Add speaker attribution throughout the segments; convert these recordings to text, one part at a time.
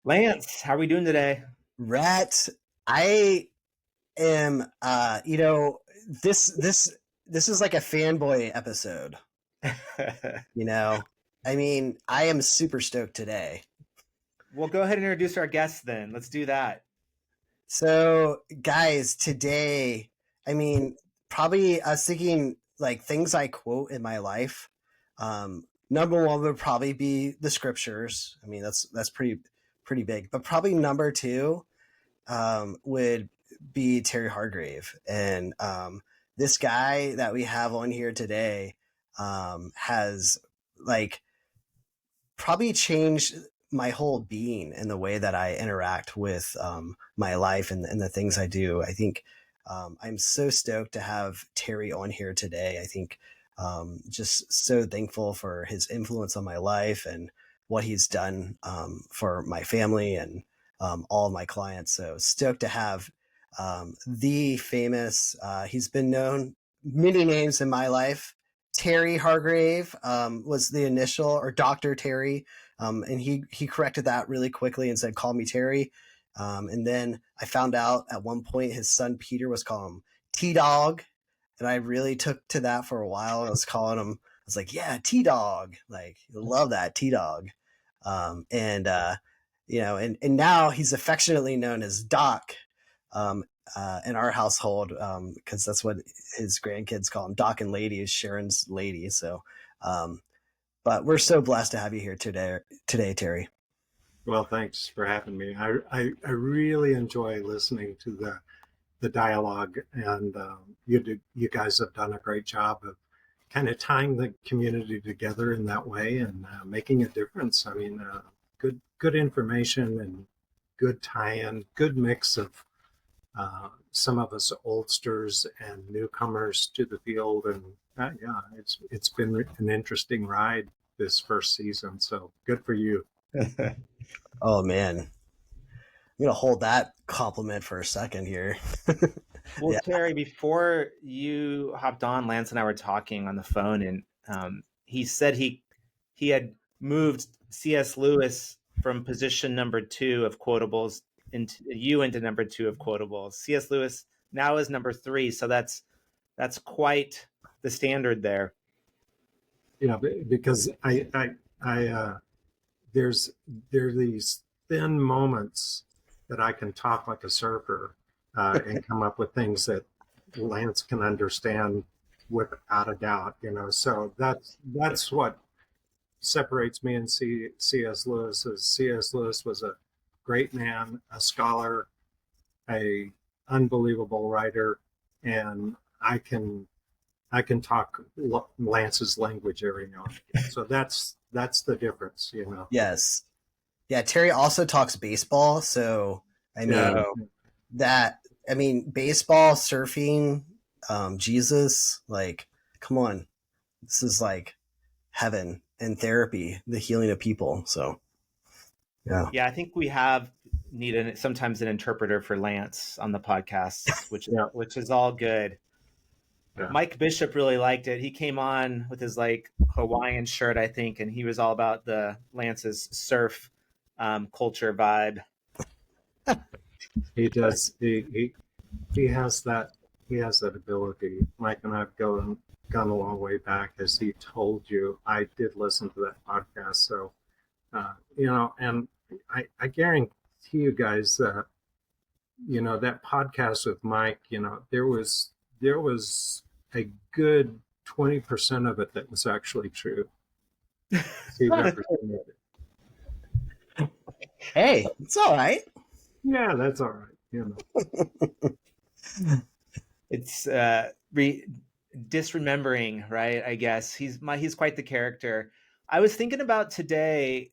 Speaker 1: Lance, how are we doing today?
Speaker 2: Rhett, I am this is like a fanboy episode, you know. I mean, I am super stoked today.
Speaker 1: Well, go ahead and introduce our guests then. Let's do that.
Speaker 2: So, guys, today, I mean, probably I was thinking like things I quote in my life. Number one would probably be the scriptures. I mean, that's pretty big. But probably number two would be Terry Hargrave. And this guy that we have on here today has like probably changed my whole being and the way that I interact with my life and the things I do. I think I'm so stoked to have Terry on here today. I think just so thankful for his influence on my life and what he's done for my family and all of my clients. So stoked to have the famous, he's been known many names in my life. Terry Hargrave was the initial, or Dr. Terry. And he corrected that really quickly and said, call me Terry. And then I found out at one point his son Peter was calling him T-Dog. And I really took to that for a while. I was calling him, I was like, yeah, T-Dog. Like, love that, T-Dog. And and now he's affectionately known as Doc in our household because that's what his grandkids call him, Doc and Lady, is Sharon's lady. So, but we're so blessed to have you here today, Terry.
Speaker 3: Well, thanks for having me. I really enjoy listening to the dialogue, and you guys have done a great job of kind of tying the community together in that way and making a difference. I mean, good information and good tie-in, good mix of some of us oldsters and newcomers to the field, and yeah, it's been an interesting ride this first season. So good for you.
Speaker 2: Oh man, I'm gonna hold that compliment for a second here.
Speaker 1: Well,
Speaker 2: Yeah.
Speaker 1: Terry, before you hopped on, Lance and I were talking on the phone, and he said he had moved C.S. Lewis from position number 2 of quotables into number 2 of quotables. C.S. Lewis now is number 3, so that's quite the standard there.
Speaker 3: Yeah, because I there's these thin moments that I can talk like a surfer and come up with things that Lance can understand without a doubt. So that's what separates me and C.S. Lewis. C.S. Lewis was a great man, a scholar, a unbelievable writer, and I can talk Lance's language every now and again. So that's the difference.
Speaker 2: Yes. Yeah. Terry also talks baseball. So, I mean, baseball, surfing, Jesus, like, come on. This is like heaven and therapy, the healing of people. So, yeah.
Speaker 1: Yeah, I think we have needed sometimes an interpreter for Lance on the podcast, which is all good.
Speaker 3: Yeah.
Speaker 1: Mike Bishop really liked it. He came on with his like Hawaiian shirt, I think, and he was all about the Lance's surf culture vibe.
Speaker 3: He does. He has that. He has that ability. Mike and I've gone a long way back, as he told you. I did listen to that podcast, so and I guarantee you guys that that podcast with Mike. There was a good 20% of it that was actually true. He represented it.
Speaker 2: Hey, it's all right.
Speaker 3: Yeah, that's all right.
Speaker 1: It's disremembering, right? I guess he's quite the character. I was thinking about today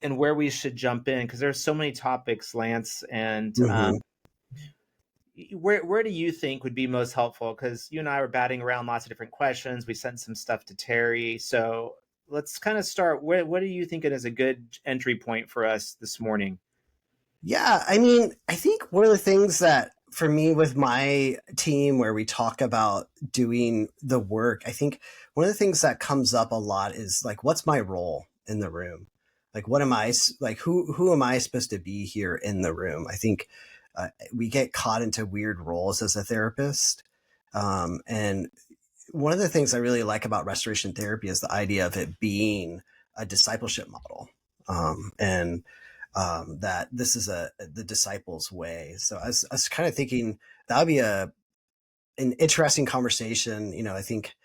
Speaker 1: and where we should jump in because there's so many topics, Lance, and where do you think would be most helpful? Because you and I were batting around lots of different questions. We sent some stuff to Terry, so let's kind of start. What are you thinking is a good entry point for us this morning?
Speaker 2: Yeah, I mean, I think one of the things that for me with my team where we talk about doing the work, I think one of the things that comes up a lot is like, what's my role in the room? Like, what am I like? Who am I supposed to be here in the room? I think we get caught into weird roles as a therapist, and one of the things I really like about restoration therapy is the idea of it being a discipleship model, and that this is the disciples' way. So I was kind of thinking that would be an interesting conversation. I think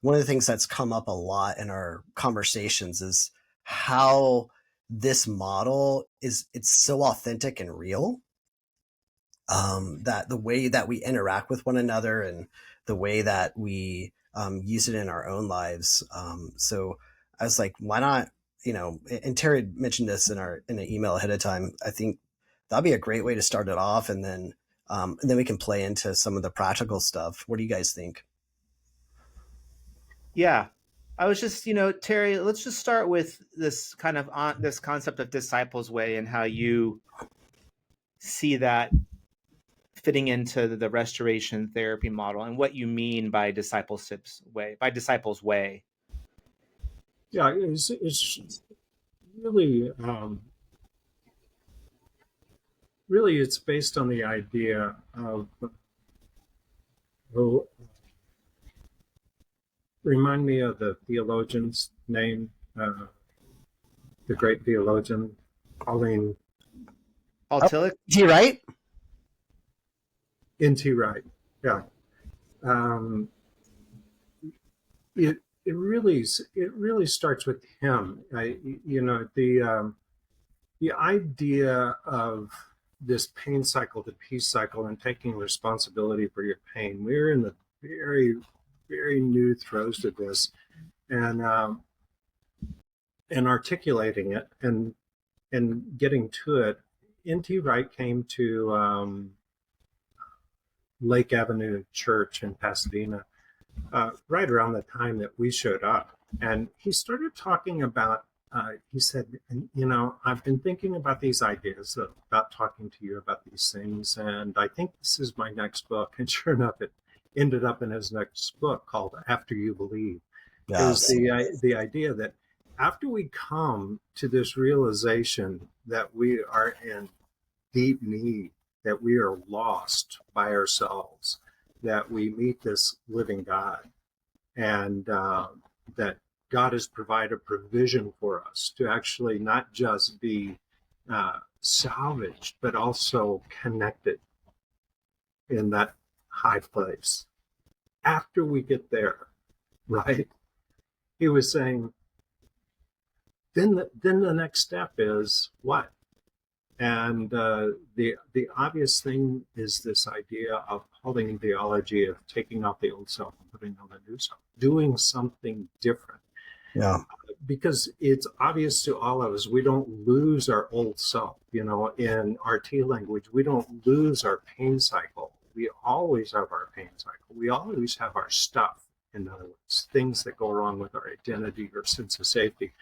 Speaker 2: one of the things that's come up a lot in our conversations is how this model it's so authentic and real, that the way that we interact with one another and the way that we use it in our own lives. So I was like, why not? And Terry mentioned this in an email ahead of time. I think that'd be a great way to start it off, and then we can play into some of the practical stuff. What do you guys think?
Speaker 1: Yeah. I was just, Terry, let's just start with this kind of this concept of disciples way and how you see that fitting into the restoration therapy model and what you mean by disciples way.
Speaker 3: Yeah, it's really, really, it's based on the idea of, remind me of the theologian's name, the great theologian, Pauline.
Speaker 1: Tillich?
Speaker 2: T. Wright?
Speaker 3: N.T. Wright, yeah. It really starts with him. The idea of this pain cycle, the peace cycle, and taking responsibility for your pain. We're in the very, very new throes of this, and articulating it and getting to it. N.T. Wright came to Lake Avenue Church in Pasadena right around the time that we showed up, and he started talking about. He said, I've been thinking about these ideas, about talking to you about these things, and I think this is my next book. And sure enough, it ended up in his next book called After You Believe. Yes. Is the idea that after we come to this realization that we are in deep need, that we are lost by ourselves, that we meet this living God, and that God has provided provision for us to actually not just be salvaged, but also connected in that high place. After we get there, right? He was saying, then the next step is what? And the obvious thing is this idea of Pauline theology of taking out the old self and putting on the new self, doing something different.
Speaker 2: Yeah.
Speaker 3: Because it's obvious to all of us, we don't lose our old self. In RT language, we don't lose our pain cycle. We always have our pain cycle. We always have our stuff, in other words, things that go wrong with our identity or sense of safety.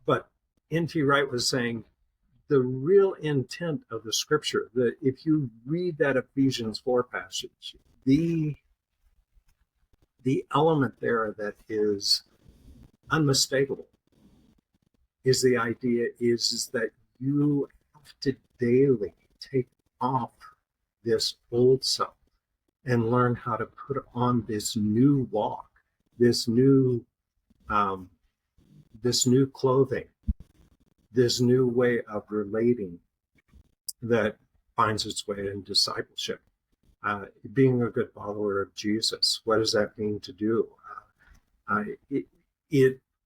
Speaker 3: But N.T. Wright was saying, the real intent of the scripture, that if you read that Ephesians 4 passage, the element there that is unmistakable is the idea is that you have to daily take off this old self and learn how to put on this new walk, this new clothing, this new way of relating that finds its way in discipleship. Being a good follower of Jesus, what does that mean to do?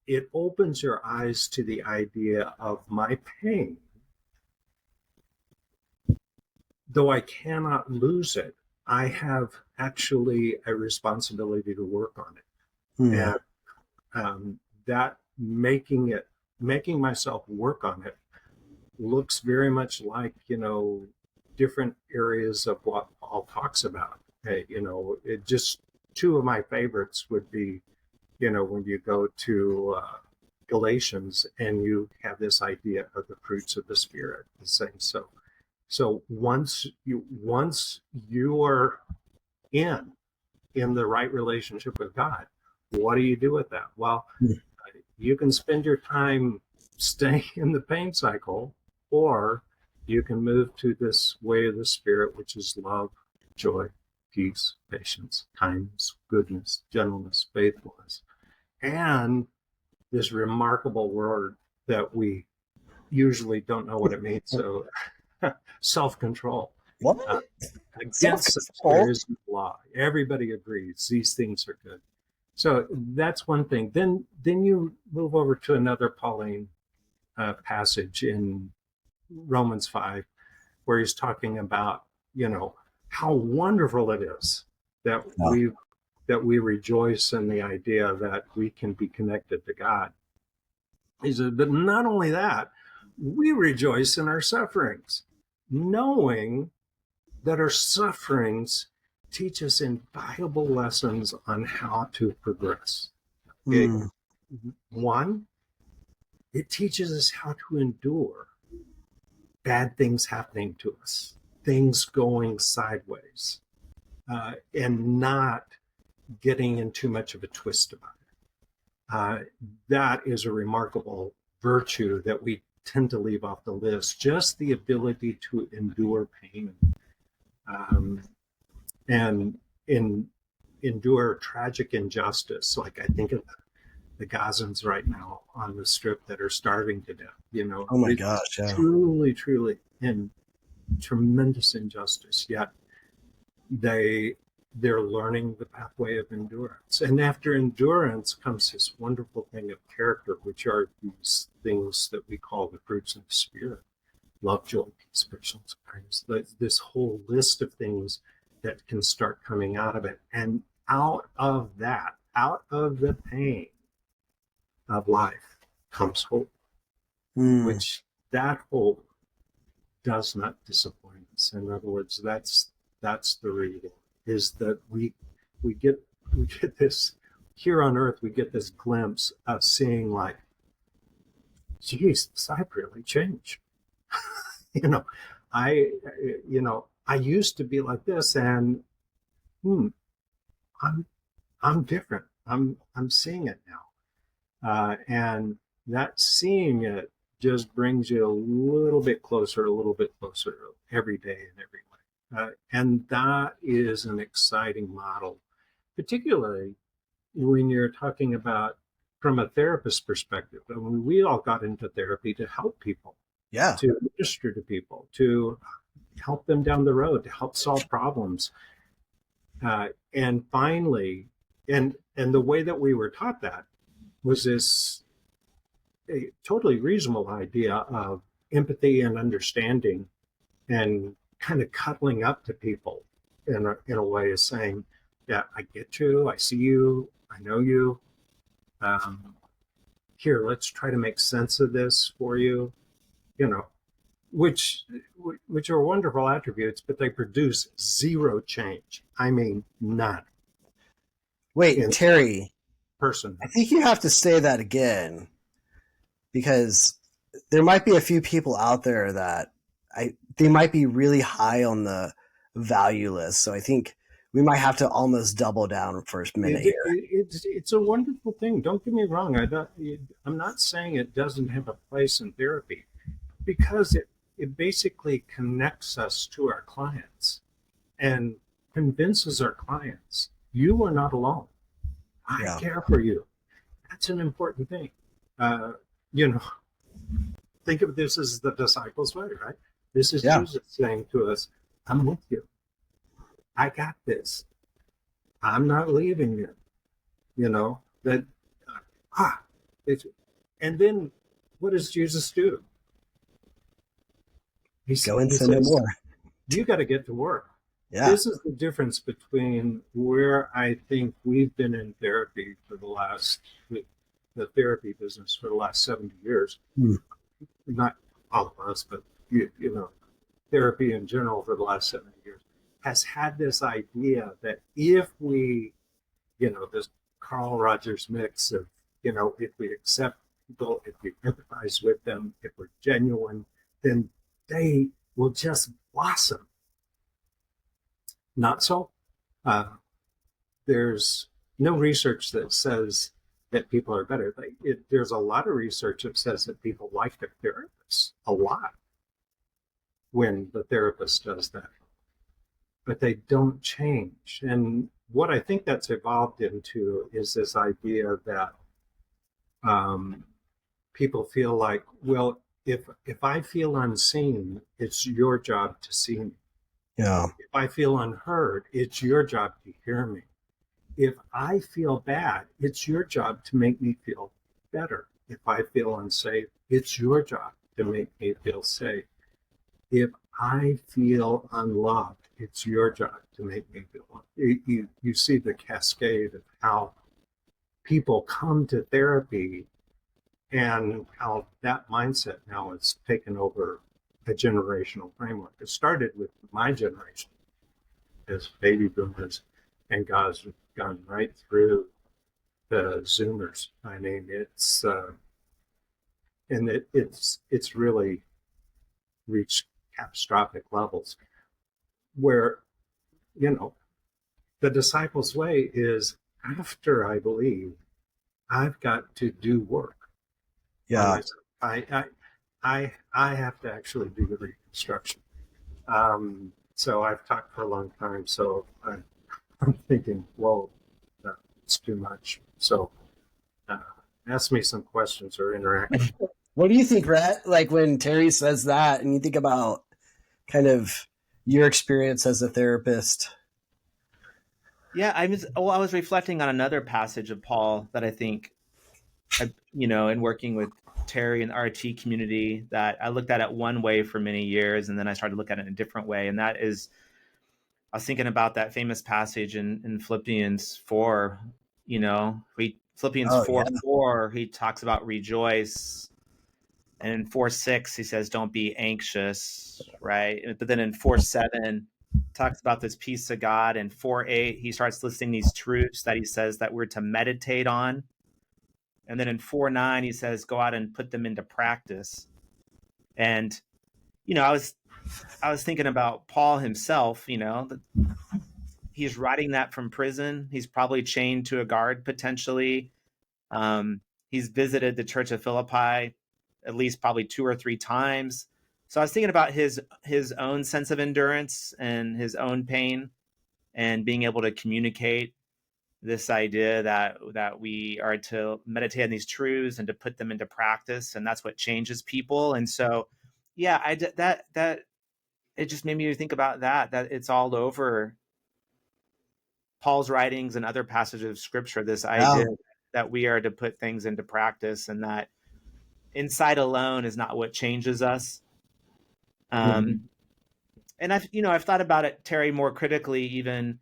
Speaker 3: It opens your eyes to the idea of my pain. Though I cannot lose it, I have actually a responsibility to work on it. And that making myself work on it looks very much like, different areas of what Paul talks about. It just, two of my favorites would be, when you go to Galatians and you have this idea of the fruits of the Spirit, the same. So once you are in the right relationship with God, what do you do with that? Well, you can spend your time stay in the pain cycle, or you can move to this way of the Spirit, which is love, joy, peace, patience, kindness, goodness, gentleness, faithfulness, and this remarkable word that we usually don't know what it means. So self-control.
Speaker 2: What?
Speaker 3: Against such there is no law. Everybody agrees these things are good. So that's one thing. Then you move over to another Pauline passage in Romans 5, where he's talking about, how wonderful it is that we rejoice in the idea that we can be connected to God. He said, but not only that, we rejoice in our sufferings, knowing that our sufferings teach us invaluable lessons on how to progress. One, it teaches us how to endure bad things happening to us, things going sideways, and not getting in too much of a twist about it. That is a remarkable virtue that we tend to leave off the list, just the ability to endure pain and endure tragic injustice. Like I think of the Gazans right now on the Strip that are starving to death.
Speaker 2: Oh my gosh, yeah.
Speaker 3: Truly in tremendous injustice, yet they're learning the pathway of endurance. And after endurance comes this wonderful thing of character, which are these things that we call the fruits of the Spirit: love, joy, peace, patience, kindness. This whole list of things that can start coming out of it. And out of that, out of the pain of life, comes hope, which that hope does not disappoint us. In other words, that's the reward, is that we get this here on earth. We get this glimpse of seeing, like, Jesus, I've really changed. I used to be like this, and I'm different. I'm seeing it now, and that seeing it just brings you a little bit closer every day in every way. And that is an exciting model, particularly when you're talking about from a therapist perspective. I mean, we all got into therapy to help people, to minister to people, to help them down the road, to help solve problems. And finally, and the way that we were taught that was this a totally reasonable idea of empathy and understanding, and kind of cuddling up to people in a way of saying, yeah, I get you, I see you, I know you. Here, let's try to make sense of this for you, which are wonderful attributes, but they produce zero change. I mean, none.
Speaker 2: Wait, Terry,
Speaker 3: person.
Speaker 2: I think you have to say that again, because there might be a few people out there that they might be really high on the value list. So I think we might have to almost double down for a minute here.
Speaker 3: It's a wonderful thing. Don't get me wrong. I'm not saying it doesn't have a place in therapy, because it basically connects us to our clients and convinces our clients, you are not alone. I care for you. That's an important thing. Think of this as the disciples' way, right? This is Jesus saying to us, I'm with you. I got this. I'm not leaving you. And then what does Jesus do?
Speaker 2: Go and sin no more.
Speaker 3: You got to get to work.
Speaker 2: Yeah.
Speaker 3: This is the difference between where I think we've been in therapy for the therapy business for the last 70 years. Not all of us, but therapy in general for the last 70 years has had this idea that if we, this Carl Rogers mix of, if we accept people, if we empathize with them, if we're genuine, then they will just blossom. Not so. There's no research that says that people are better. There's a lot of research that says that people like their therapists a lot when the therapist does that, but they don't change. And what I think that's evolved into is this idea that people feel like, well, if I feel unseen, it's your job to see me.
Speaker 2: Yeah.
Speaker 3: If I feel unheard, it's your job to hear me. If I feel bad, it's your job to make me feel better. If I feel unsafe, it's your job to make me feel safe. If I feel unloved, it's your job to make me feel loved. You see the cascade of how people come to therapy and how that mindset now has taken over a generational framework. It started with my generation as baby boomers, and God's gone right through the Zoomers. I mean, it's really reached catastrophic levels where, the disciples' way is, after I believe, I've got to do work.
Speaker 2: Yeah.
Speaker 3: I have to actually do the reconstruction. So I've talked for a long time. So I'm thinking, whoa, that's too much. So ask me some questions or interact.
Speaker 2: What do you think, Rhett? Like when Terry says that, and you think about kind of your experience as a therapist.
Speaker 1: Yeah, I was reflecting on another passage of Paul that I think, in working with Terry and the RT community, that I looked at it one way for many years, and then I started to look at it in a different way. And that is, I was thinking about that famous passage in Philippians 4, Philippians 4:4, he talks about rejoice. And in 4:6, he says, don't be anxious, right? But then in 4:7, talks about this peace of God. And 4:8, he starts listing these truths that he says that we're to meditate on. And then in 4:9, he says, go out and put them into practice. And, I was thinking about Paul himself, he's writing that from prison. He's probably chained to a guard potentially. He's visited the church of Philippi at least probably 2 or 3 times. So I was thinking about his own sense of endurance and his own pain, and being able to communicate this idea that we are to meditate on these truths and to put them into practice, and that's what changes people. And so, yeah, that it just made me think about that it's all over Paul's writings and other passages of scripture, this idea that we are to put things into practice, and that insight alone is not what changes us. And I've thought about it, Terry, more critically, even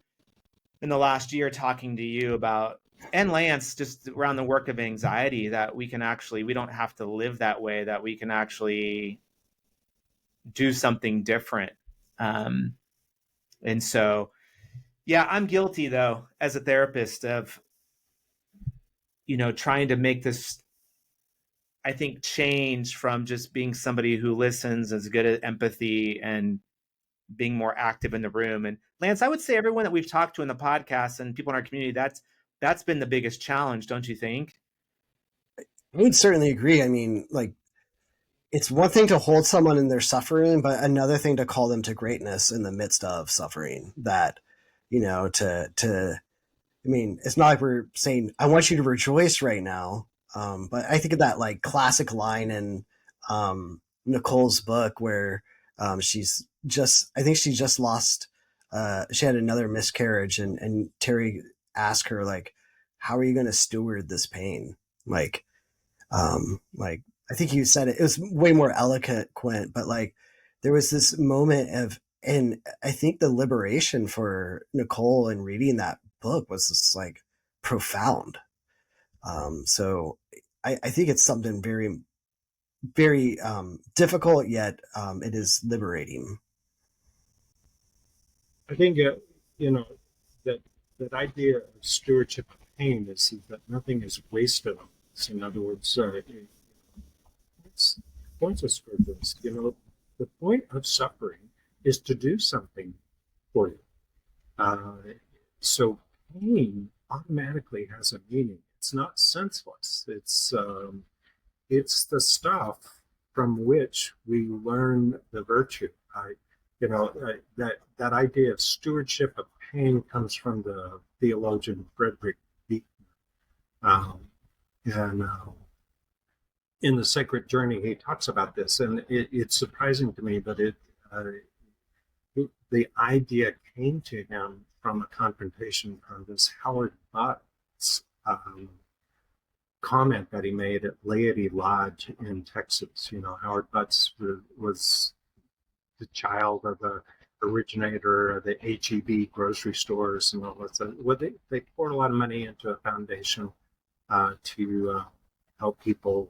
Speaker 1: in the last year, talking to you about, and Lance, just around the work of anxiety, that we don't have to live that way, that we can actually do something different. And so, yeah, I'm guilty though, as a therapist, of, trying to make this, I think, change from just being somebody who listens, is good at empathy, and being more active in the room. And Lance, I would say everyone that we've talked to in the podcast and people in our community, that's been the biggest challenge, don't you think?
Speaker 2: I would certainly agree. I mean, like, it's one thing to hold someone in their suffering, but another thing to call them to greatness in the midst of suffering. That, I mean, it's not like we're saying, I want you to rejoice right now. But I think of that like classic line in Nicole's book where I think she just lost, she had another miscarriage, and Terry asked her, like, how are you going to steward this pain? Like, I think you said it was way more eloquent, but like there was this moment of, and I think the liberation for Nicole in reading that book was just like profound. So I think it's something very, very difficult, yet it is liberating.
Speaker 3: I think that idea of stewardship of pain is that nothing is wasted on us. In other words, it's points of scripture. The point of suffering is to do something for you. So pain automatically has a meaning. it's not senseless. It's the stuff from which we learn the virtue. That idea of stewardship of pain comes from the theologian Frederick Buechner. And in The Sacred Journey, he talks about this, and it's surprising to me, but the idea came to him from a confrontation from this Howard Butts comment that he made at Laity Lodge in Texas. Howard Butts was the child of the originator of the H-E-B grocery stores and all that. Well, they poured a lot of money into a foundation to help people,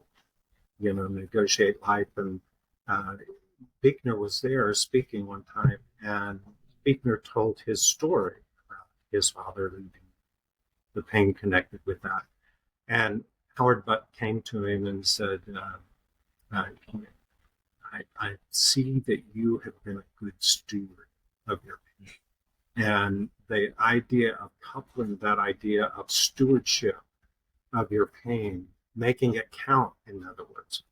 Speaker 3: negotiate life. And Buechner was there speaking one time, and Buechner told his story about his father leaving, the pain connected with that. And Howard Butt came to him and said, I see that you have been a good steward of your pain. And the idea of coupling that idea of stewardship of your pain, making it count, in other words,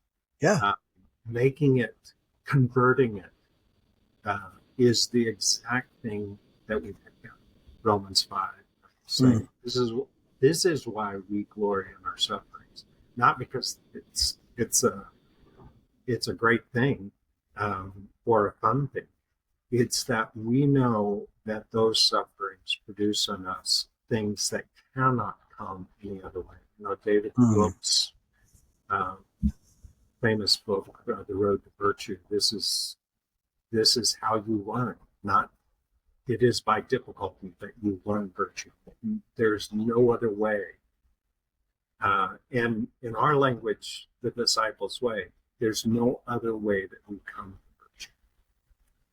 Speaker 3: making it, converting it, is the exact thing that we pick up. Romans 5 saying this is why we glory in our sufferings, not because it's a great thing or a fun thing. It's that we know that those sufferings produce in us things that cannot come any other way. David Brooks' famous book, The Road to Virtue. This is how you learn. It is by difficulty that you learn virtue. There's no other way. And in our language, the disciples' way, there's no other way that we come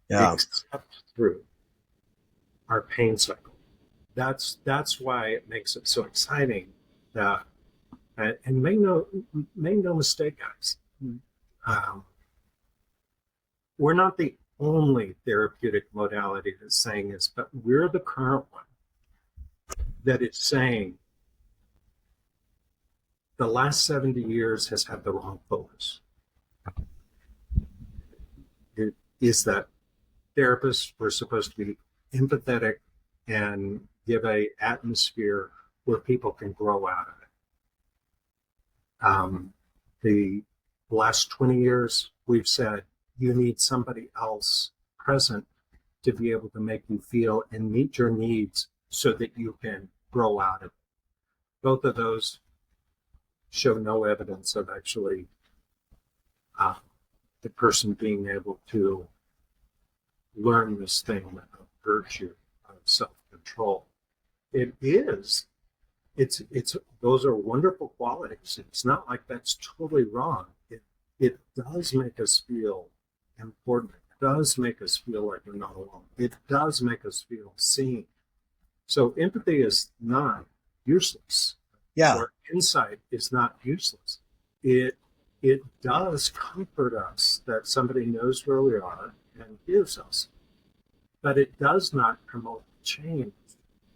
Speaker 3: to virtue except through our pain cycle. That's why it makes it so exciting. And make no mistake, guys. We're not the only therapeutic modality that's saying this, but we're the current one that is saying the last 70 years has had the wrong focus. It is that therapists were supposed to be empathetic and give a atmosphere where people can grow out of it. The last 20 years, we've said you need somebody else present to be able to make you feel and meet your needs so that you can grow out of it. Both of those show no evidence of actually the person being able to learn this thing of virtue, of self-control. It's those are wonderful qualities. It's not like that's totally wrong. It does make us feel important. It does make us feel like we're not alone. It does make us feel seen. So empathy is not useless. Or insight is not useless. It does comfort us that somebody knows where we are and hears us. But it does not promote change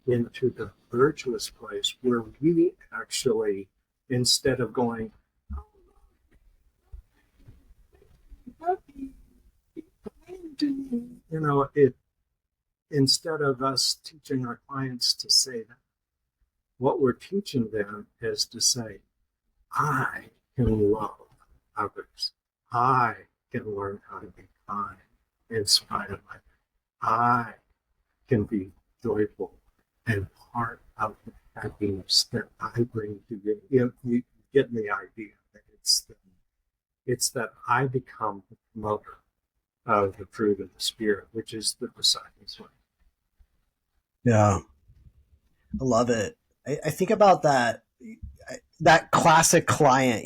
Speaker 3: into the virtuous place where we actually, instead of going, instead of us teaching our clients to say that, what we're teaching them is to say, I can love others. I can learn how to be kind in spite of my pain. I can be joyful and part of the happiness that I bring to you. You get the idea that it's that I become the promoter of the fruit of the Spirit, which is the disciples' way.
Speaker 2: Yeah, I love it. I think about that classic client,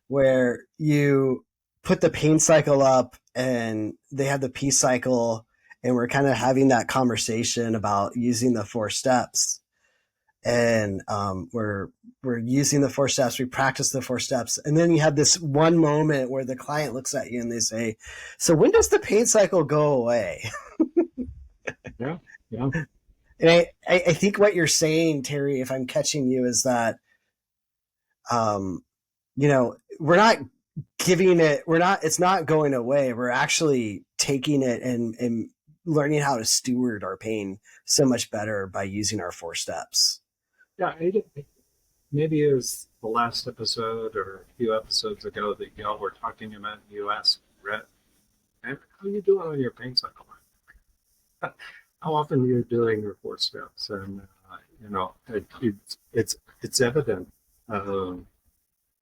Speaker 2: where you put the pain cycle up and they have the peace cycle, and we're kind of having that conversation about using the 4 steps. And we're using the 4 steps. We practice the 4 steps. And then you have this one moment where the client looks at you and they say, so when does the pain cycle go away?
Speaker 3: Yeah.
Speaker 2: And I think what you're saying, Terry, if I'm catching you, is that you know, we're not giving it, it's not going away. We're actually taking it and learning how to steward our pain so much better by using our 4 steps.
Speaker 3: Yeah, maybe it was the last episode or a few episodes ago that y'all were talking about, you asked Rhett, how are you doing on your pain cycle? How often you're doing your 4 steps? And, you know, it's evident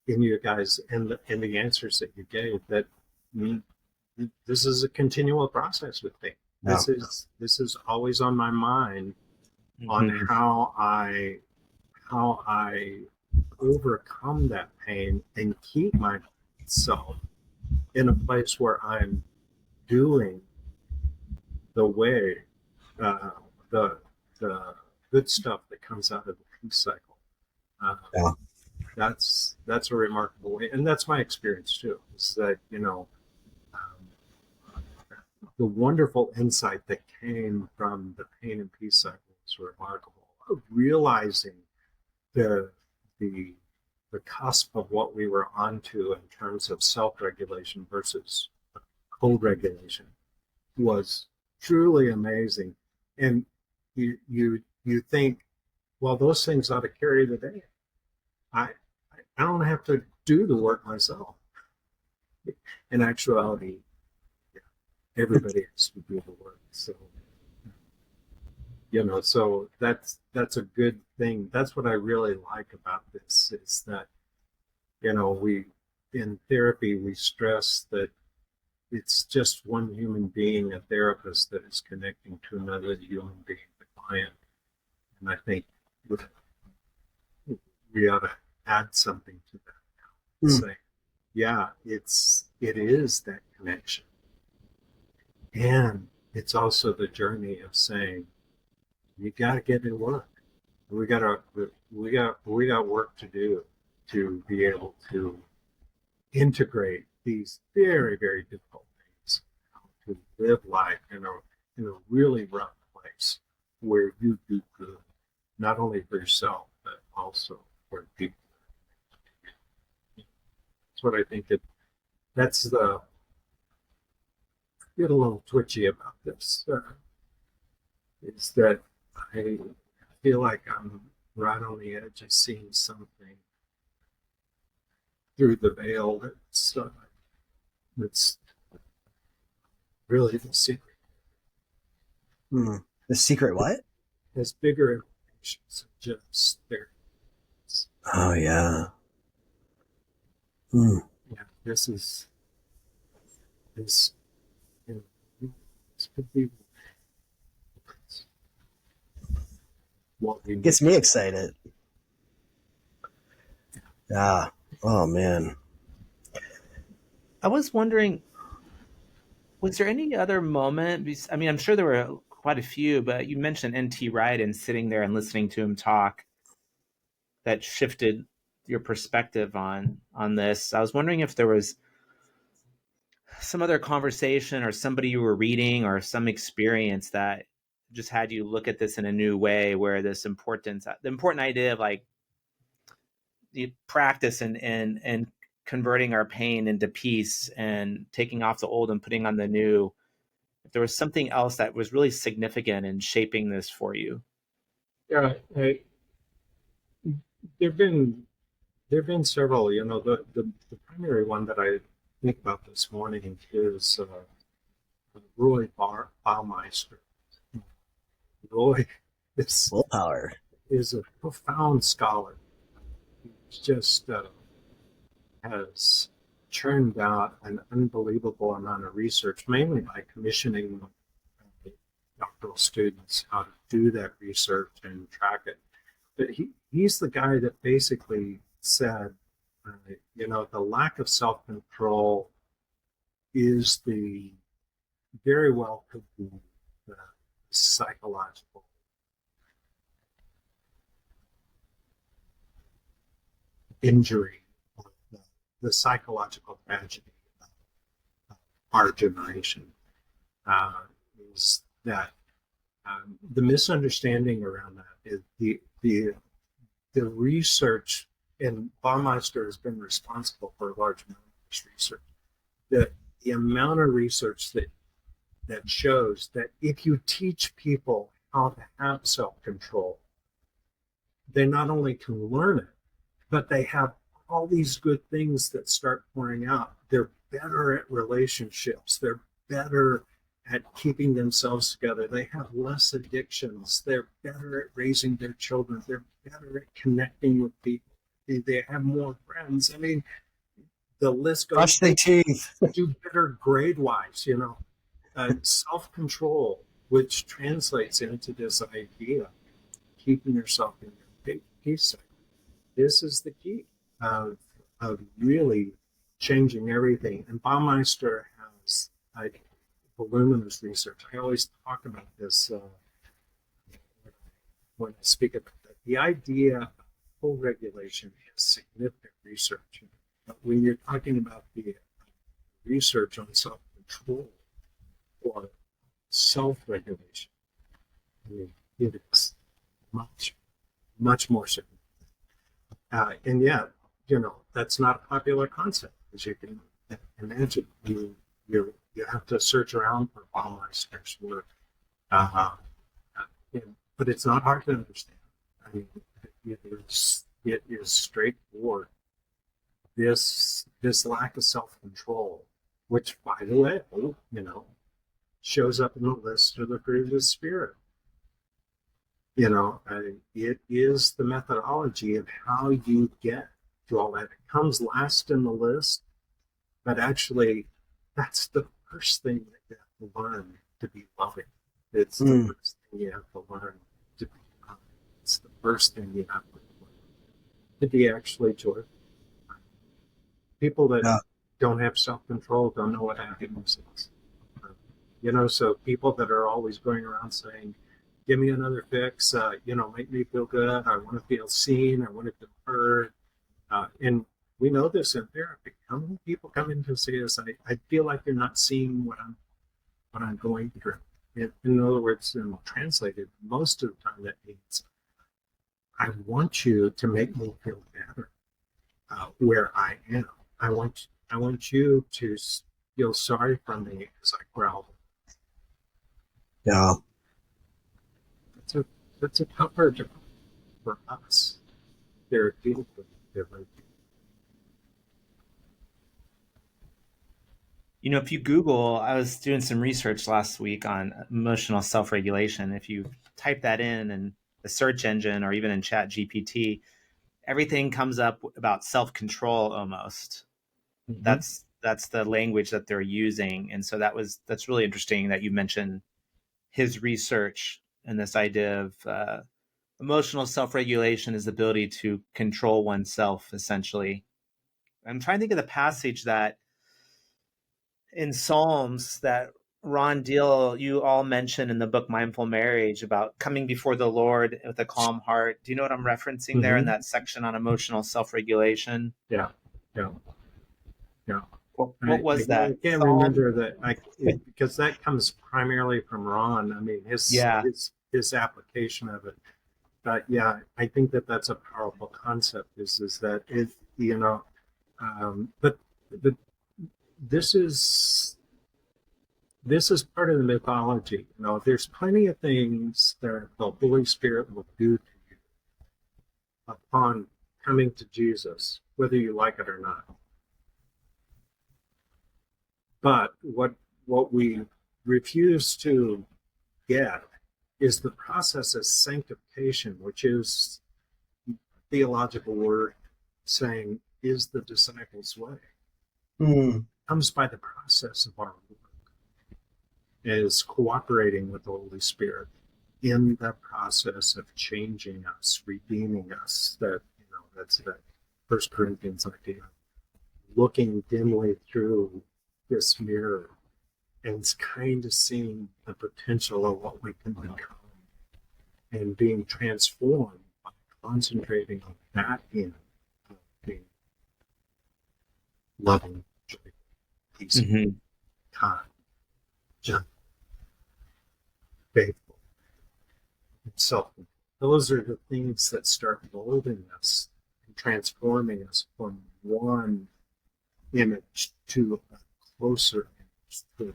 Speaker 3: in you guys and the answers that you gave that this is a continual process with me. Yeah. This is always on my mind on how I overcome that pain and keep myself in a place where I'm doing the way the good stuff that comes out of the peace cycle. Yeah. That's a remarkable way, and that's my experience too. Is that, you know, the wonderful insight that came from the pain and peace cycle is remarkable. Realizing the cusp of what we were onto in terms of self-regulation versus co-regulation was truly amazing. And you think, well, those things ought to carry the day. I don't have to do the work myself. In actuality, everybody has to do the work. So, you know, so that's a good thing. That's what I really like about this, is that, you know, in therapy, we stress that it's just one human being, a therapist, that is connecting to another human being, the client. And I think we ought to add something to that. Say, yeah, it is that connection. And it's also the journey of saying, you got to get in work. We got work to do to be able to integrate these very, very difficult things, to live life in a really rough place where you do good, not only for yourself, but also for people. That's what I think that's the, get a little twitchy about this, is that I feel like I'm right on the edge of seeing something through the veil that's really the secret.
Speaker 2: The secret what?
Speaker 3: Has bigger implications than just there.
Speaker 2: Oh, yeah.
Speaker 3: Yeah, this could be what we
Speaker 2: gets me excited. Yeah. Oh, man.
Speaker 1: I was wondering, was there any other moment? I mean, I'm sure there were quite a few, but you mentioned N.T. Wright and sitting there and listening to him talk that shifted your perspective on this. I was wondering if there was some other conversation or somebody you were reading or some experience that just had you look at this in a new way, where the important idea of like the practice and converting our pain into peace and taking off the old and putting on the new, if there was something else that was really significant in shaping this for you.
Speaker 3: Yeah, there've been several. You know, the primary one that I think about this morning is Roy Baumeister. Roy is a profound scholar. He's just has churned out an unbelievable amount of research, mainly by commissioning doctoral students how to do that research and track it. But he's the guy that basically said, you know, the lack of self-control is very well could be the psychological injury, or the psychological tragedy of our generation. Is that the misunderstanding around that is the research and Baumeister has been responsible for a large amount of this research, that the amount of research that shows that if you teach people how to have self-control, they not only can learn it, but they have all these good things that start pouring out. They're better at relationships. They're better at keeping themselves together. They have less addictions. They're better at raising their children. They're better at connecting with people. They have more friends. I mean, the list goes.
Speaker 2: Brush their teeth.
Speaker 3: Do better grade-wise, self-control, which translates into this idea, keeping yourself in your peace. This is the key of really changing everything. And Baumeister has voluminous research. I always talk about this when I speak about that. The idea of full regulation is significant research. But when you're talking about the research on self-control or self-regulation, I mean, it is much, much more significant. And yet, that's not a popular concept, as you can imagine. You have to search around for Baumeister's work, but it's not hard to understand. I mean, it is straightforward. This lack of self-control, which, by the way, shows up in the list of the fruit of the Spirit. It is the methodology of how you get to all that. It comes last in the list, but actually, that's the first thing that you have to learn to be loving. It's the first thing you have to learn to be kind. It's the first thing you have to learn to be actually joyful. People that don't have self-control don't know what happiness is. So people that are always going around saying, give me another fix, make me feel good. I want to feel seen. I want to feel heard. And we know this in therapy. How many people come in to see us? I feel like they're not seeing what I'm going through. In other words, translated, most of the time that means I want you to make me feel better where I am. I want you to feel sorry for me as I growl.
Speaker 2: Yeah.
Speaker 3: That's a tougher job for us. Therapeutically, different.
Speaker 1: If you Google, I was doing some research last week on emotional self-regulation. If you type that in the search engine or even in Chat GPT, everything comes up about self-control almost. Mm-hmm. That's the language that they're using. And so that's really interesting that you mentioned his research and this idea of emotional self-regulation is the ability to control oneself, essentially. I'm trying to think of the passage that in Psalms that Ron Deal, you all mentioned in the book Mindful Marriage about coming before the Lord with a calm heart. Do you know what I'm referencing there in that section on emotional self-regulation?
Speaker 3: Yeah.
Speaker 1: What was that?
Speaker 3: I can't remember that because that comes primarily from Ron. I mean, his application of it. But yeah, I think that's a powerful concept. Is that it? But this is part of the mythology. There's plenty of things that the Holy Spirit will do to you upon coming to Jesus, whether you like it or not. But what we refuse to get is the process of sanctification, which is a theological word saying is the disciples' way. It comes by the process of our work, is cooperating with the Holy Spirit in the process of changing us, redeeming us. That's that 1 Corinthians idea, looking dimly through this mirror and kind of seeing the potential of what we can become and being transformed by concentrating on that end of being loving, joyful, peaceful, kind, gentle, faithful, and self-control. Those are the things that start molding us and transforming us from one image to a closer image, to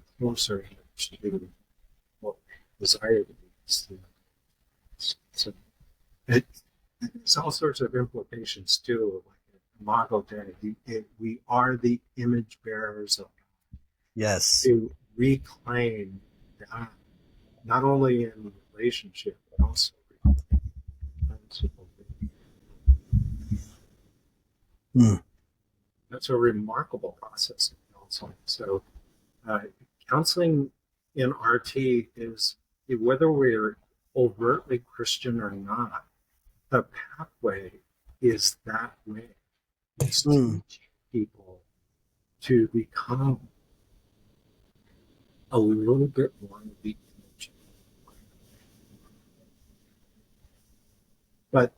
Speaker 3: what we desire to be. So it's all sorts of implications too. Like Imago Dei, we are the image bearers of God.
Speaker 2: Yes.
Speaker 3: To reclaim God, not only in relationship, but also principle. That's a remarkable process of counseling. So, counseling in RT is, whether we're overtly Christian or not, the pathway is that way. It's teaching people to become a little bit more of the image. But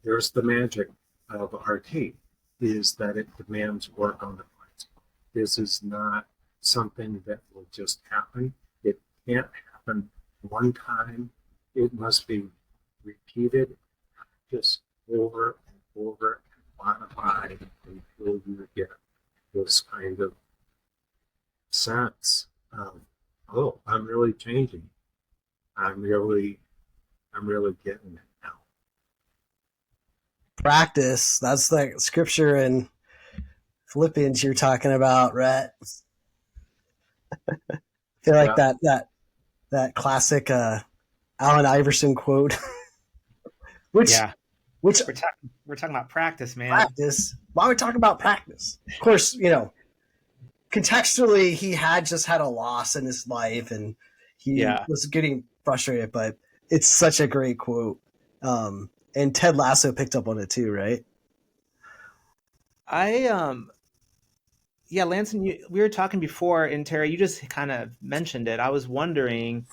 Speaker 3: there's the magic of RT, is that it demands work on the client's part. This is not something that will just happen. It can't happen one time. It must be repeated just over and over and modified until you get this kind of sense of, oh, I'm really changing. I'm really getting it now.
Speaker 2: Practice. That's the scripture in Philippians you're talking about, Rhett. I feel like that classic Allen Iverson quote. which
Speaker 1: we're talking about practice, man.
Speaker 2: Practice. Why are we talking about practice? Of course, contextually he had just had a loss in his life and he was getting frustrated, but it's such a great quote. And Ted Lasso picked up on it too, right?
Speaker 1: Lance, we were talking before, and Terry, you just kind of mentioned it. I was wondering,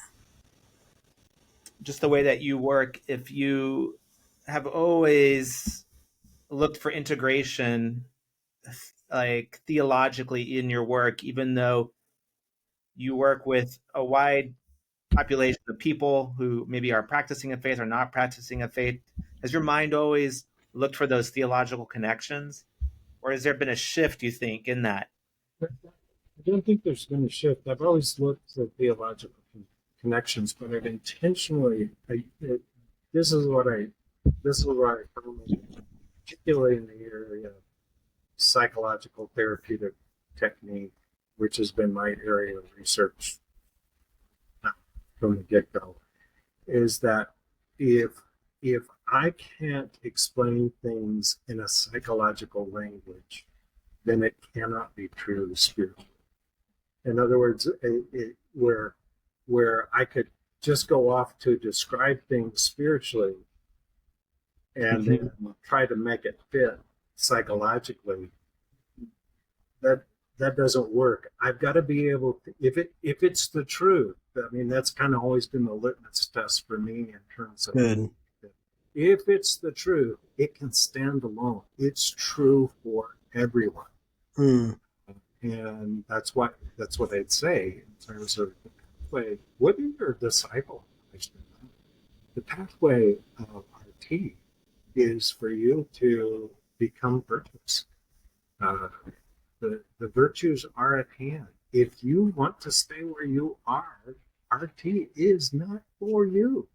Speaker 1: just the way that you work, if you have always looked for integration, like theologically in your work, even though you work with a wide population of people who maybe are practicing a faith or not practicing a faith. Has your mind always looked for those theological connections? Or has there been a shift, you think, in that?
Speaker 3: I don't think there's been a shift. I've always looked for theological connections, but I've intentionally, this is what I found, particularly in the area of psychological therapeutic technique, which has been my area of research from the get-go, is that if I can't explain things in a psychological language, then it cannot be true spiritually. In other words, where I could just go off to describe things spiritually and then try to make it fit psychologically, that doesn't work. I've got to be able to, if it's the truth. I mean, that's kind of always been the litmus test for me in terms of if it's the truth, it can stand alone. It's true for everyone. And that's what I'd say in terms of the pathway. Whether you're a disciple, the pathway of RT is for you to become virtuous. The virtues are at hand. If you want to stay where you are, RT is not for you.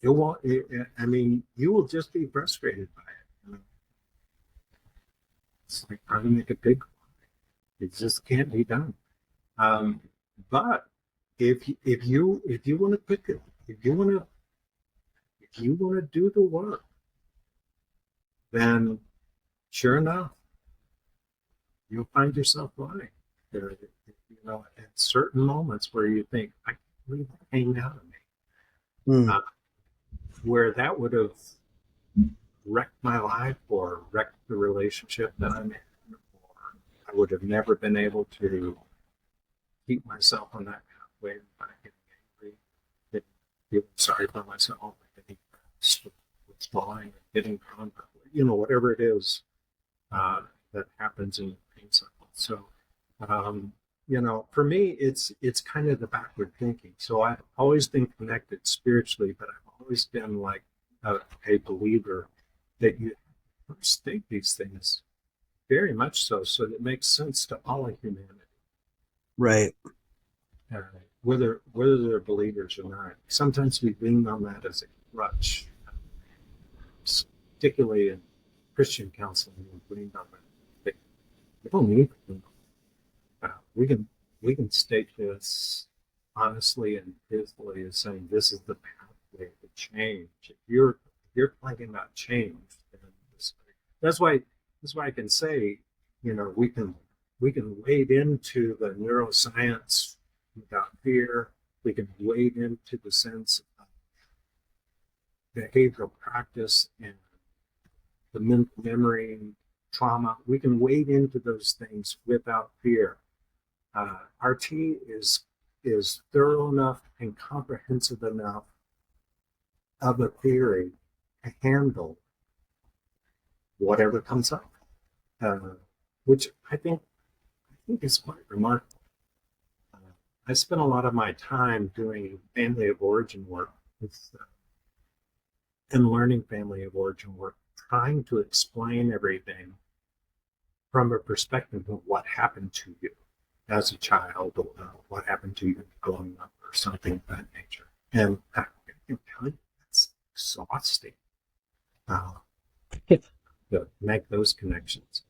Speaker 3: You will just be frustrated by it. It's like trying to make a pig fly. It just can't be done. But if you want to pick it, if you want to do the work, then sure enough, you'll find yourself lying. There, at certain moments where you think, I can't believe that came out of me. Where that would have wrecked my life or wrecked the relationship that I'm in, or I would have never been able to keep myself on that pathway by getting angry, feeling sorry for myself, getting withdrawing, getting drunk, whatever it is that happens in the pain cycle. So, for me, it's kind of the backward thinking. So I've always been connected spiritually, but I've always been like a believer, that you state these things very much so that it makes sense to all of humanity.
Speaker 2: Right.
Speaker 3: Whether they're believers or not. Sometimes we lean on that as a crutch, particularly in Christian counseling. We lean on that. We don't need to. We can state this honestly and truthfully as saying this is the pathway to change. If you're thinking about change, then that's why I can say, we can wade into the neuroscience without fear. We can wade into the sense of behavioral practice and the mental memory and trauma. We can wade into those things without fear. RT is thorough enough and comprehensive enough of a theory to handle whatever comes up, which I think is quite remarkable. I spent a lot of my time doing family of origin work and learning family of origin work, trying to explain everything from a perspective of what happened to you as a child, or what happened to you growing up, or something of that nature. And I can tell you, that's exhausting to make those connections.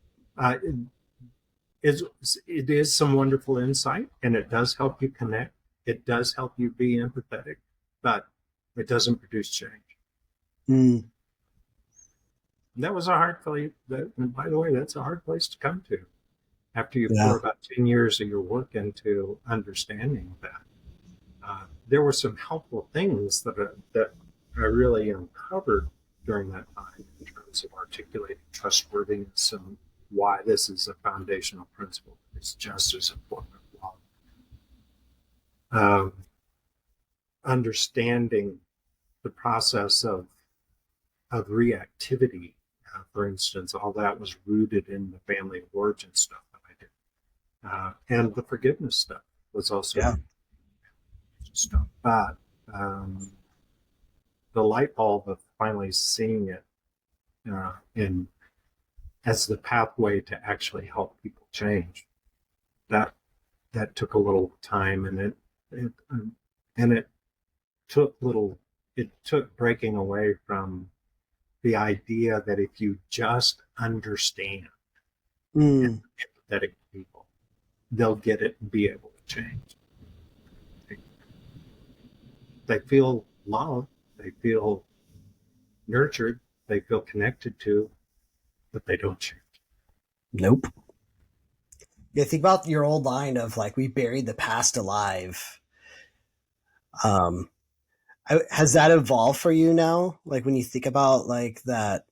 Speaker 3: It is some wonderful insight, and it does help you connect. It does help you be empathetic, but it doesn't produce change.
Speaker 2: Mm.
Speaker 3: That was a hard place. And by the way, that's a hard place to come to after you pour about 10 years of your work into understanding that. There were some helpful things that I really uncovered during that time in terms of articulating trustworthiness and why this is a foundational principle that is just as important as love. Understanding the process of reactivity, for instance, all that was rooted in the family of origin stuff that I did. And the forgiveness stuff was also stuff. But the light bulb of finally seeing it as the pathway to actually help people change, that took a little time, and it took breaking away from the idea that if you just understand empathetic people, they'll get it and be able to change. They feel loved, they feel nurtured, they feel connected to, but they don't change.
Speaker 2: Nope. Yeah, think about your old line of like, we buried the past alive. Has that evolved for you now? Like when you think about like that,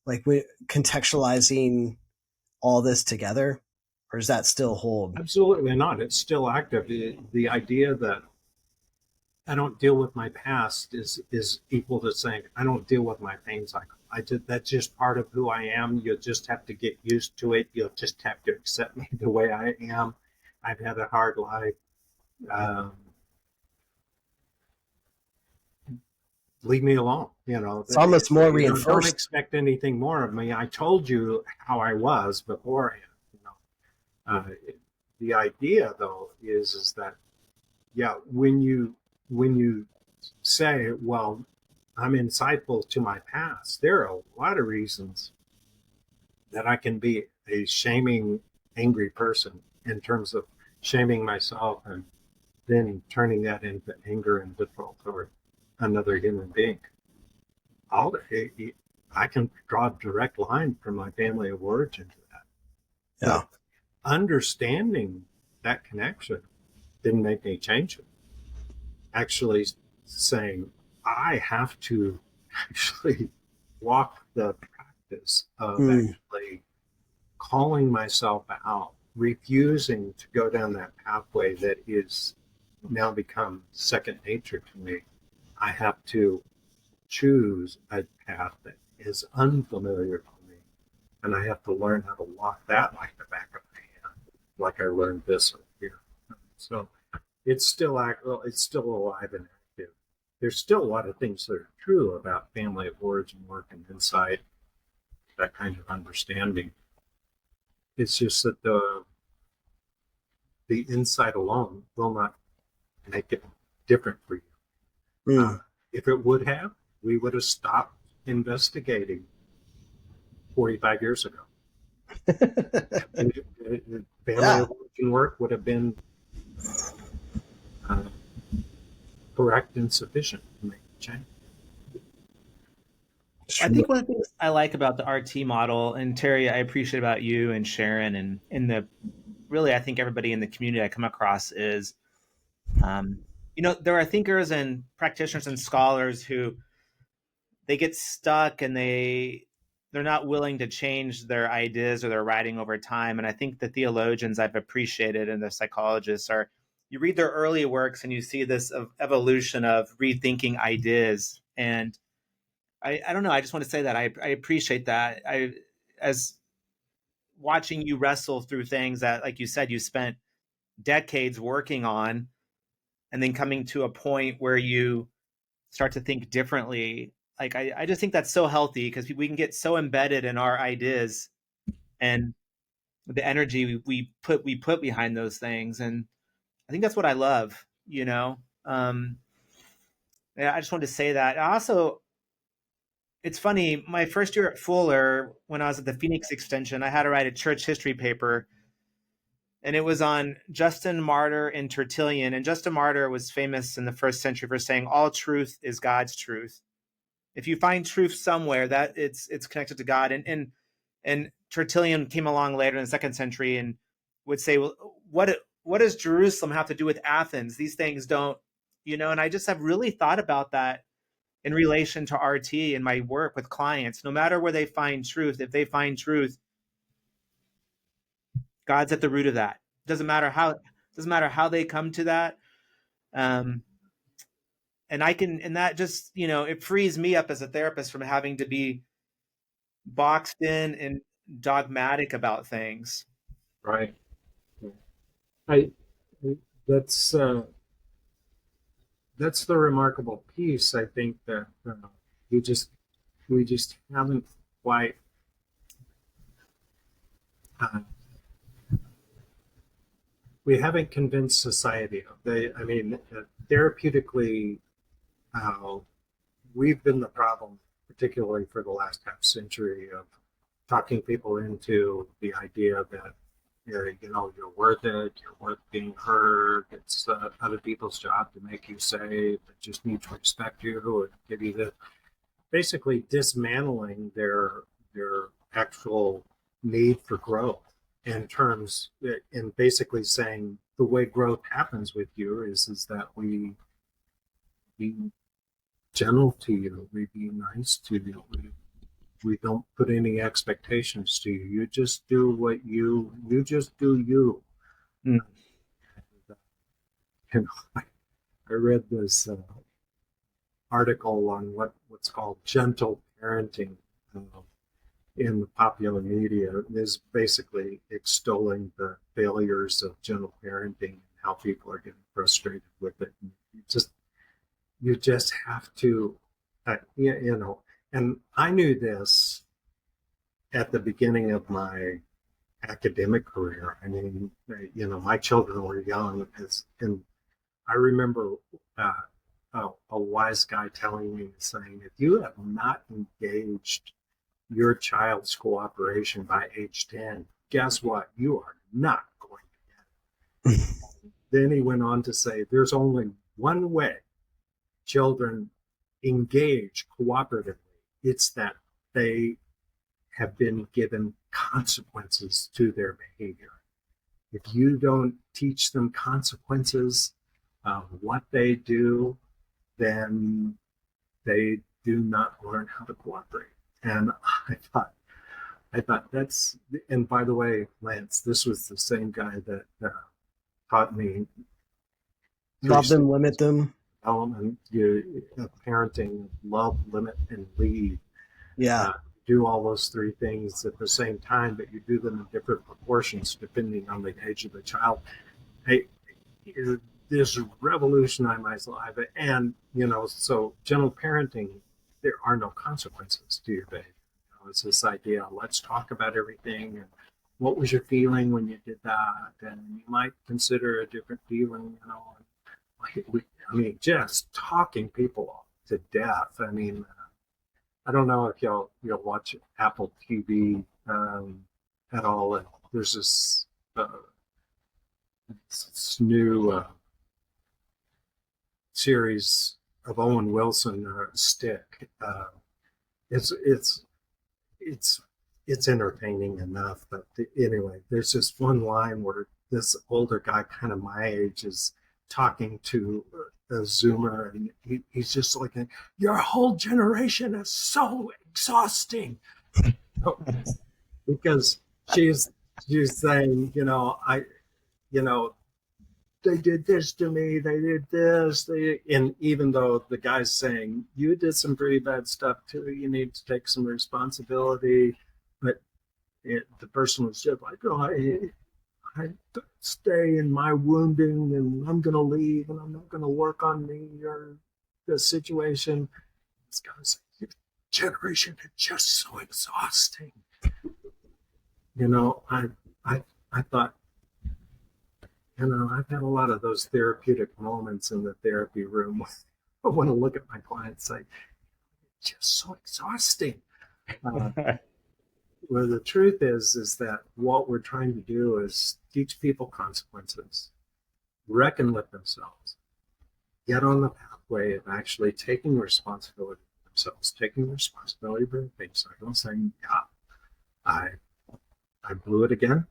Speaker 2: like contextualizing all this together, or does that still hold?
Speaker 3: Absolutely not. It's still active. The idea that I don't deal with my past is equal to saying I don't deal with my pain cycle. That's just part of who I am. You'll just have to get used to it. You'll just have to accept me the way I am. I've had a hard life. Leave me alone.
Speaker 2: It's almost more reinforced.
Speaker 3: Don't expect anything more of me. I told you how I was beforehand. The idea, though, is that when you say, well, I'm insightful to my past, there are a lot of reasons that I can be a shaming, angry person in terms of shaming myself and then turning that into anger and default toward another human being. I can draw a direct line from my family of origin to that.
Speaker 2: Yeah.
Speaker 3: But understanding that connection didn't make me change it. Actually saying, I have to actually walk the practice of actually calling myself out, refusing to go down that pathway that is now become second nature to me. I have to choose a path that is unfamiliar to me, and I have to learn how to walk that like the back of my hand, like I learned this over here. So it's still alive and active. there's still a lot of things that are true about family of origin work and insight, that kind of understanding. It's just that the insight alone will not make it different for you. If it would have, we would have stopped investigating 45 years ago. Family of origin work would have been correct and sufficient to make the change.
Speaker 1: I think one of the things I like about the RT model, and Terry, I appreciate about you and Sharon and really, I think everybody in the community I come across is, there are thinkers and practitioners and scholars who they get stuck and they're not willing to change their ideas or their writing over time. And I think the theologians I've appreciated and the psychologists are, you read their early works and you see this evolution of rethinking ideas. And I don't know, I just want to say that I appreciate that. As watching you wrestle through things that, like you said, you spent decades working on, and then coming to a point where you start to think differently. Like, I just think that's so healthy, because we can get so embedded in our ideas and the energy we put behind those things. And I think that's what I love, Yeah, I just wanted to say that. Also, it's funny, my first year at Fuller, when I was at the Phoenix Extension, I had to write a church history paper, and it was on Justin Martyr and Tertullian. And Justin Martyr was famous in the first century for saying, all truth is God's truth. If you find truth somewhere, that it's connected to God. And Tertullian came along later in the second century and would say, well, what does Jerusalem have to do with Athens? These things don't, and I just have really thought about that in relation to RT and my work with clients. No matter where they find truth, if they find truth, God's at the root of that. Doesn't matter how they come to that. And that just, it frees me up as a therapist from having to be boxed in and dogmatic about things.
Speaker 3: Right. That's the remarkable piece. I think that we just haven't quite we haven't convinced society of. Therapeutically, we've been the problem, particularly for the last half century, of talking people into the idea that you're worth it, you're worth being heard. It's other people's job to make you say, but just need to respect you or give you the, basically dismantling their actual need for growth in terms, and basically saying the way growth happens with you is that we be gentle to you, we be nice to you, we don't put any expectations to you. You just do what you just do you.
Speaker 1: Mm.
Speaker 3: I read this article on what's called gentle parenting in the popular media. It is basically extolling the failures of gentle parenting and how people are getting frustrated with it. And you just have to, and I knew this at the beginning of my academic career. My children were young, and I remember a wise guy telling me, saying, if you have not engaged your child's cooperation by age 10, guess what? You are not going to get it. Then he went on to say, there's only one way children engage cooperatively. It's that they have been given consequences to their behavior. If you don't teach them consequences of what they do, then they do not learn how to cooperate. And I thought that's, and by the way, Lance, this was the same guy that taught me
Speaker 2: love them, limit them.
Speaker 3: Element, parenting, love, limit, and lead.
Speaker 2: Yeah.
Speaker 3: Do all those three things at the same time, but you do them in different proportions depending on the age of the child. this revolutionized my life. And, so gentle parenting, there are no consequences to your behavior. It's this idea, let's talk about everything. And what was your feeling when you did that? And you might consider a different feeling, I mean, just talking people to death. I mean, I don't know if you'll watch Apple TV at all. And there's this new series of Owen Wilson, Stick. It's entertaining enough, but anyway, there's this one line where this older guy, kind of my age, is talking to a Zoomer, and he's just like, "Your whole generation is so exhausting," because she's saying, they did this to me, they did this, and even though the guy's saying, you did some pretty bad stuff too, you need to take some responsibility, but the person was just like, I stay in my wounding, and I'm going to leave, and I'm not going to work on me or the situation. This guy's like, your generation is just so exhausting. I thought, I've had a lot of those therapeutic moments in the therapy room. I want to look at my clients and say, it's just so exhausting. Well, the truth is that what we're trying to do is teach people consequences, reckon with themselves, get on the pathway of actually taking responsibility for themselves, taking responsibility for the things. I don't saying, I blew it again.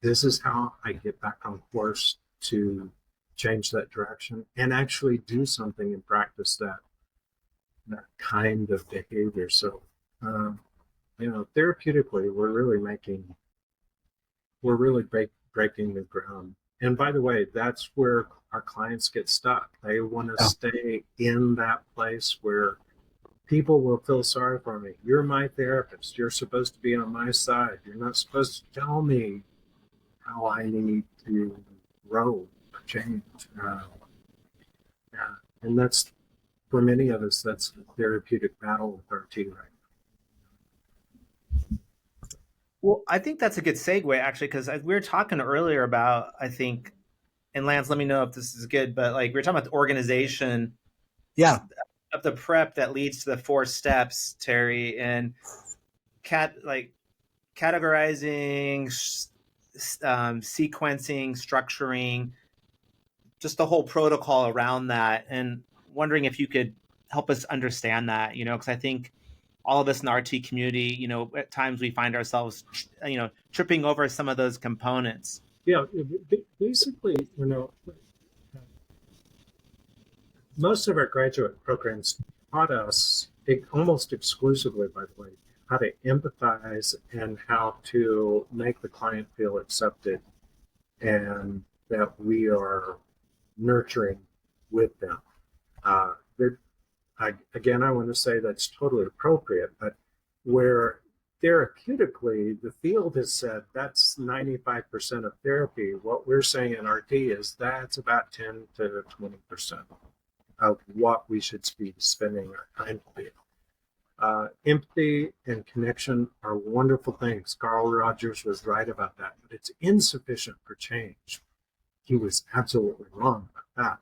Speaker 3: This is how I get back on course to change that direction and actually do something and practice that kind of behavior. So, therapeutically, we're really breaking new ground. And by the way, that's where our clients get stuck. They want to stay in that place where people will feel sorry for me. You're my therapist. You're supposed to be on my side. You're not supposed to tell me how I need to grow or change. And that's, for many of us, that's a therapeutic battle with RT right now.
Speaker 1: Well, I think that's a good segue, actually, because we were talking earlier about, I think, and Lance, let me know if this is good, but like we were talking about the organization of the prep that leads to the 4 steps, Terry, and categorizing, sequencing, structuring, just the whole protocol around that, and wondering if you could help us understand that, because I think all of us in the RT community, at times we find ourselves, tripping over some of those components.
Speaker 3: Yeah, basically, most of our graduate programs taught us, almost exclusively, by the way, how to empathize and how to make the client feel accepted and that we are nurturing with them. I want to say that's totally appropriate, but where therapeutically the field has said that's 95% of therapy, what we're saying in RT is that's about 10 to 20% of what we should be spending our time on. Empathy and connection are wonderful things. Carl Rogers was right about that, but it's insufficient for change. He was absolutely wrong about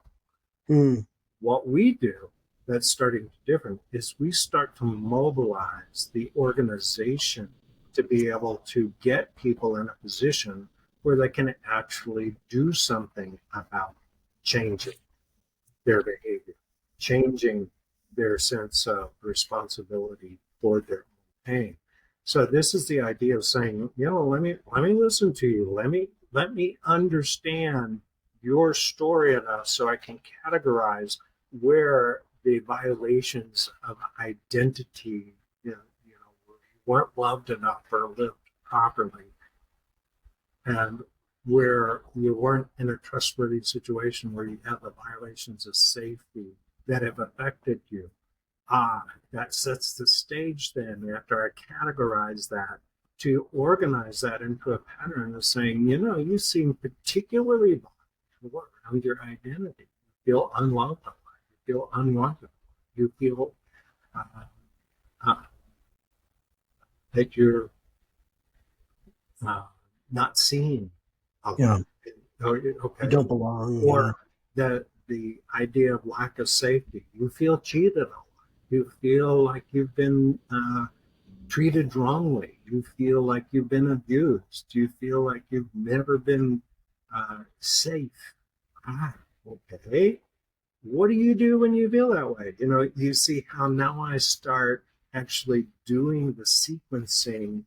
Speaker 3: that. What we do that's starting to different is we start to mobilize the organization to be able to get people in a position where they can actually do something about changing their behavior, changing their sense of responsibility for their own pain. So this is the idea of saying, let me listen to you. Let me understand your story enough so I can categorize where the violations of identity, where you weren't loved enough or lived properly, and where you weren't in a trustworthy situation where you have the violations of safety that have affected you. That sets the stage then, after I categorize that, to organize that into a pattern of saying, you seem particularly around your identity. You feel unloved, you feel unwanted, you feel uh, that you're not seen.
Speaker 2: Yeah.
Speaker 3: Okay.
Speaker 2: You don't belong.
Speaker 3: Or the idea of lack of safety. You feel cheated on. You feel like you've been treated wrongly. You feel like you've been abused. You feel like you've never been safe. Okay. What do you do when you feel that way? You see how now I start actually doing the sequencing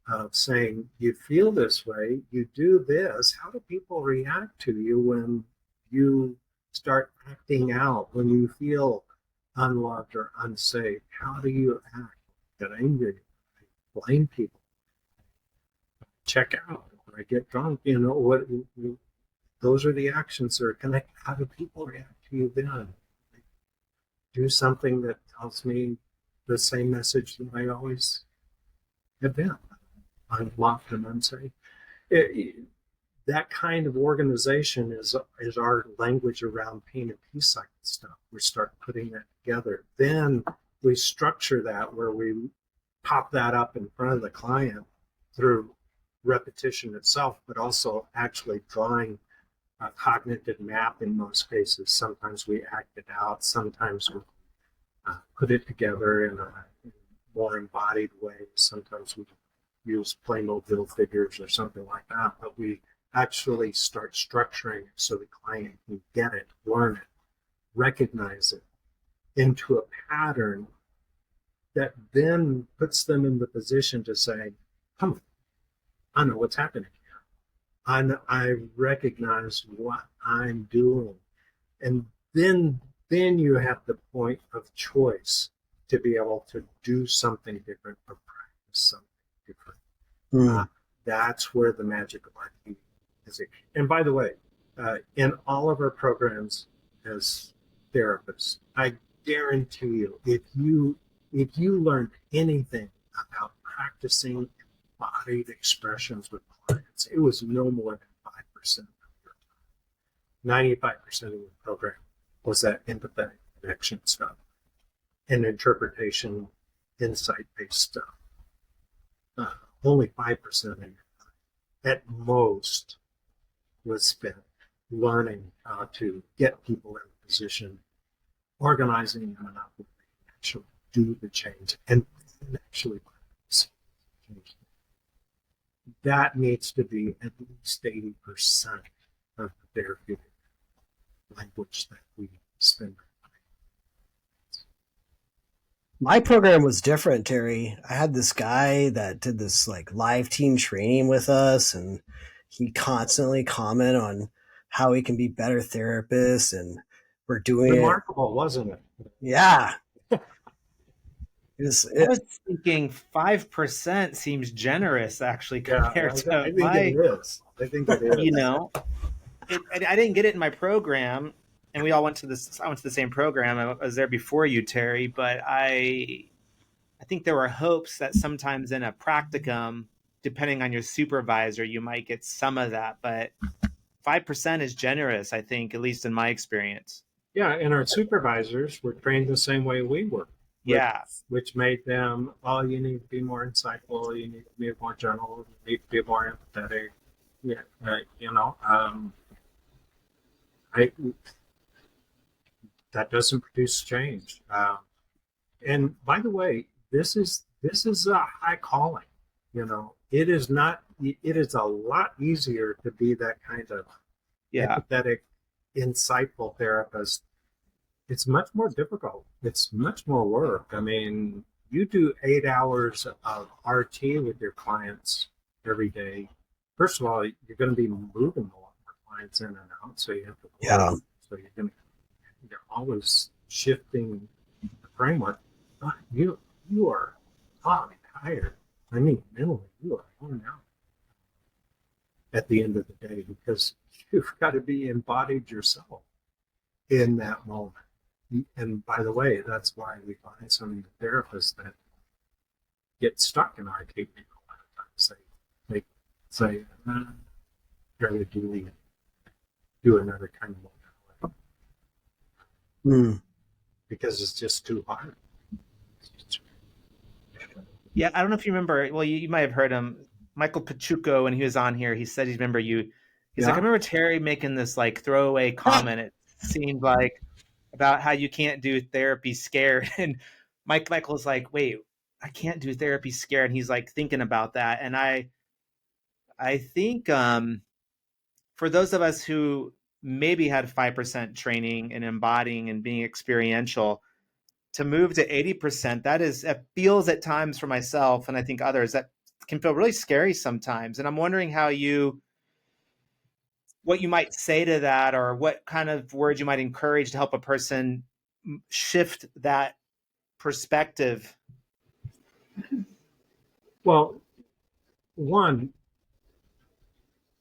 Speaker 3: of saying, you feel this way, you do this. How do people react to you when you start acting out, when you feel unloved or unsafe? How do you act? Get angry, blame people, check out, or I get drunk. Those are the actions that are connected. How do people react to you then? Do something that tells me the same message that I always have been. Unloved and unsafe. That kind of organization is our language around pain and peace cycle stuff. We start putting that together. Then we structure that where we pop that up in front of the client through repetition itself, but also actually drawing a cognitive map in most cases. Sometimes we act it out. Sometimes we put it together in a more embodied way. Sometimes we use Playmobil figures or something like that, but we actually start structuring it so the client can get it, learn it, recognize it into a pattern that then puts them in the position to say, come on, I know what's happening here. I recognize what I'm doing. And then you have the point of choice to be able to do something different or practice something different. That's where the magic of RT is. And by the way, in all of our programs as therapists, I guarantee you, if you learned anything about practicing embodied expressions with clients, it was no more than 5% of your time. 95% of your program was that empathetic connection stuff and interpretation, insight-based stuff. Only 5% of your time, at most, was spent learning how to get people in a position, organizing them enough that they can actually do the change and actually change. That needs to be at least 80% of the therapeutic language that we spend.
Speaker 2: My program was different, Terry. I had this guy that did this like live team training with us, and he constantly comment on how he can be better therapists, and we're doing
Speaker 3: remarkable, wasn't it?
Speaker 2: Yeah.
Speaker 1: I was thinking 5% seems generous, actually, compared to
Speaker 3: I think it is. I think it is.
Speaker 1: I didn't get it in my program, and we all went to this. I went to the same program. I was there before you, Terry, but I think there were hopes that sometimes in a practicum, depending on your supervisor, you might get some of that. But 5% is generous, I think, at least in my experience.
Speaker 3: Yeah, and our supervisors were trained the same way we were. Which made them, you need to be more insightful, you need to be more gentle, you need to be more empathetic. Yeah, that doesn't produce change. And by the way, this is a high calling. It is not. It is a lot easier to be that kind of empathetic, insightful therapist. It's much more difficult. It's much more work. I mean, you do 8 hours of RT with your clients every day. First of all, you're going to be moving a lot more clients in and out, so you have to. So you're always shifting the framework. You are tired. I mean, mentally, you are worn out at the end of the day because you've got to be embodied yourself in that moment. And by the way, that's why we find so many therapists that get stuck in RT a lot of times. They say, do another kind of
Speaker 2: Mm.
Speaker 3: because it's just too hard.
Speaker 1: Yeah, I don't know if you remember. Well, you might have heard him, Michael Pachuco, when he was on here. He said he remember you. He's like, I
Speaker 3: Yeah.
Speaker 1: remember Terry making this like throwaway comment. It seemed like about how you can't do therapy scared, and Michael's like, wait, I can't do therapy scared. And he's like thinking about that, and I think for those of us who maybe had 5% training and embodying and being experiential, to move to 80%, that feels at times for myself, and I think others, that can feel really scary sometimes. And I'm wondering what you might say to that, or what kind of words you might encourage to help a person shift that perspective.
Speaker 3: Well, one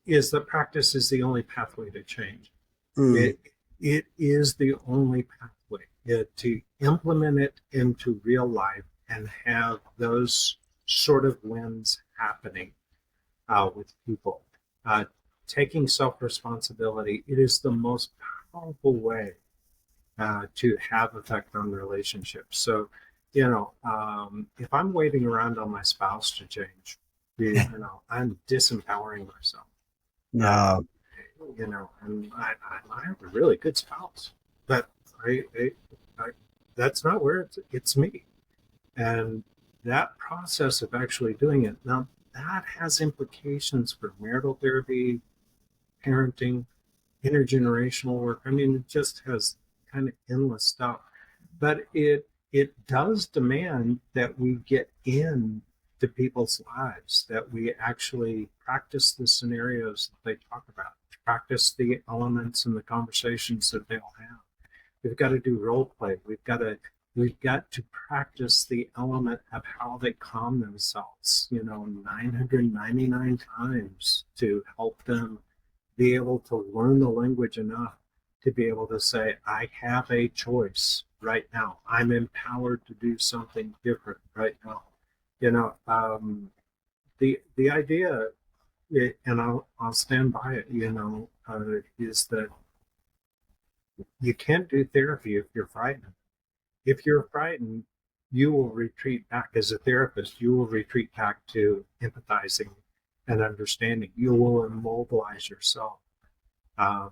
Speaker 3: is that practice is the only pathway to change.
Speaker 2: Mm.
Speaker 3: It is the only pathway to implement it into real life and have those sort of wins happening with people. Taking self-responsibility, it is the most powerful way to have effect on relationships. So, if I'm waiting around on my spouse to change, I'm disempowering myself.
Speaker 2: No.
Speaker 3: And I have a really good spouse, but I that's not where it's me. And that process of actually doing it, now that has implications for marital therapy, parenting, intergenerational work. I mean, it just has kind of endless stuff. But it does demand that we get in to people's lives, that we actually practice the scenarios that they talk about, practice the elements and the conversations that they'll have. We've got to do role play. We've got to practice the element of how they calm themselves, 999 times to help them be able to learn the language enough to be able to say, I have a choice right now. I'm empowered to do something different right now. The idea, and I'll stand by it, is that you can't do therapy if you're frightened. If you're frightened, you will retreat back. As a therapist, you will retreat back to empathizing and understanding. You will immobilize yourself. I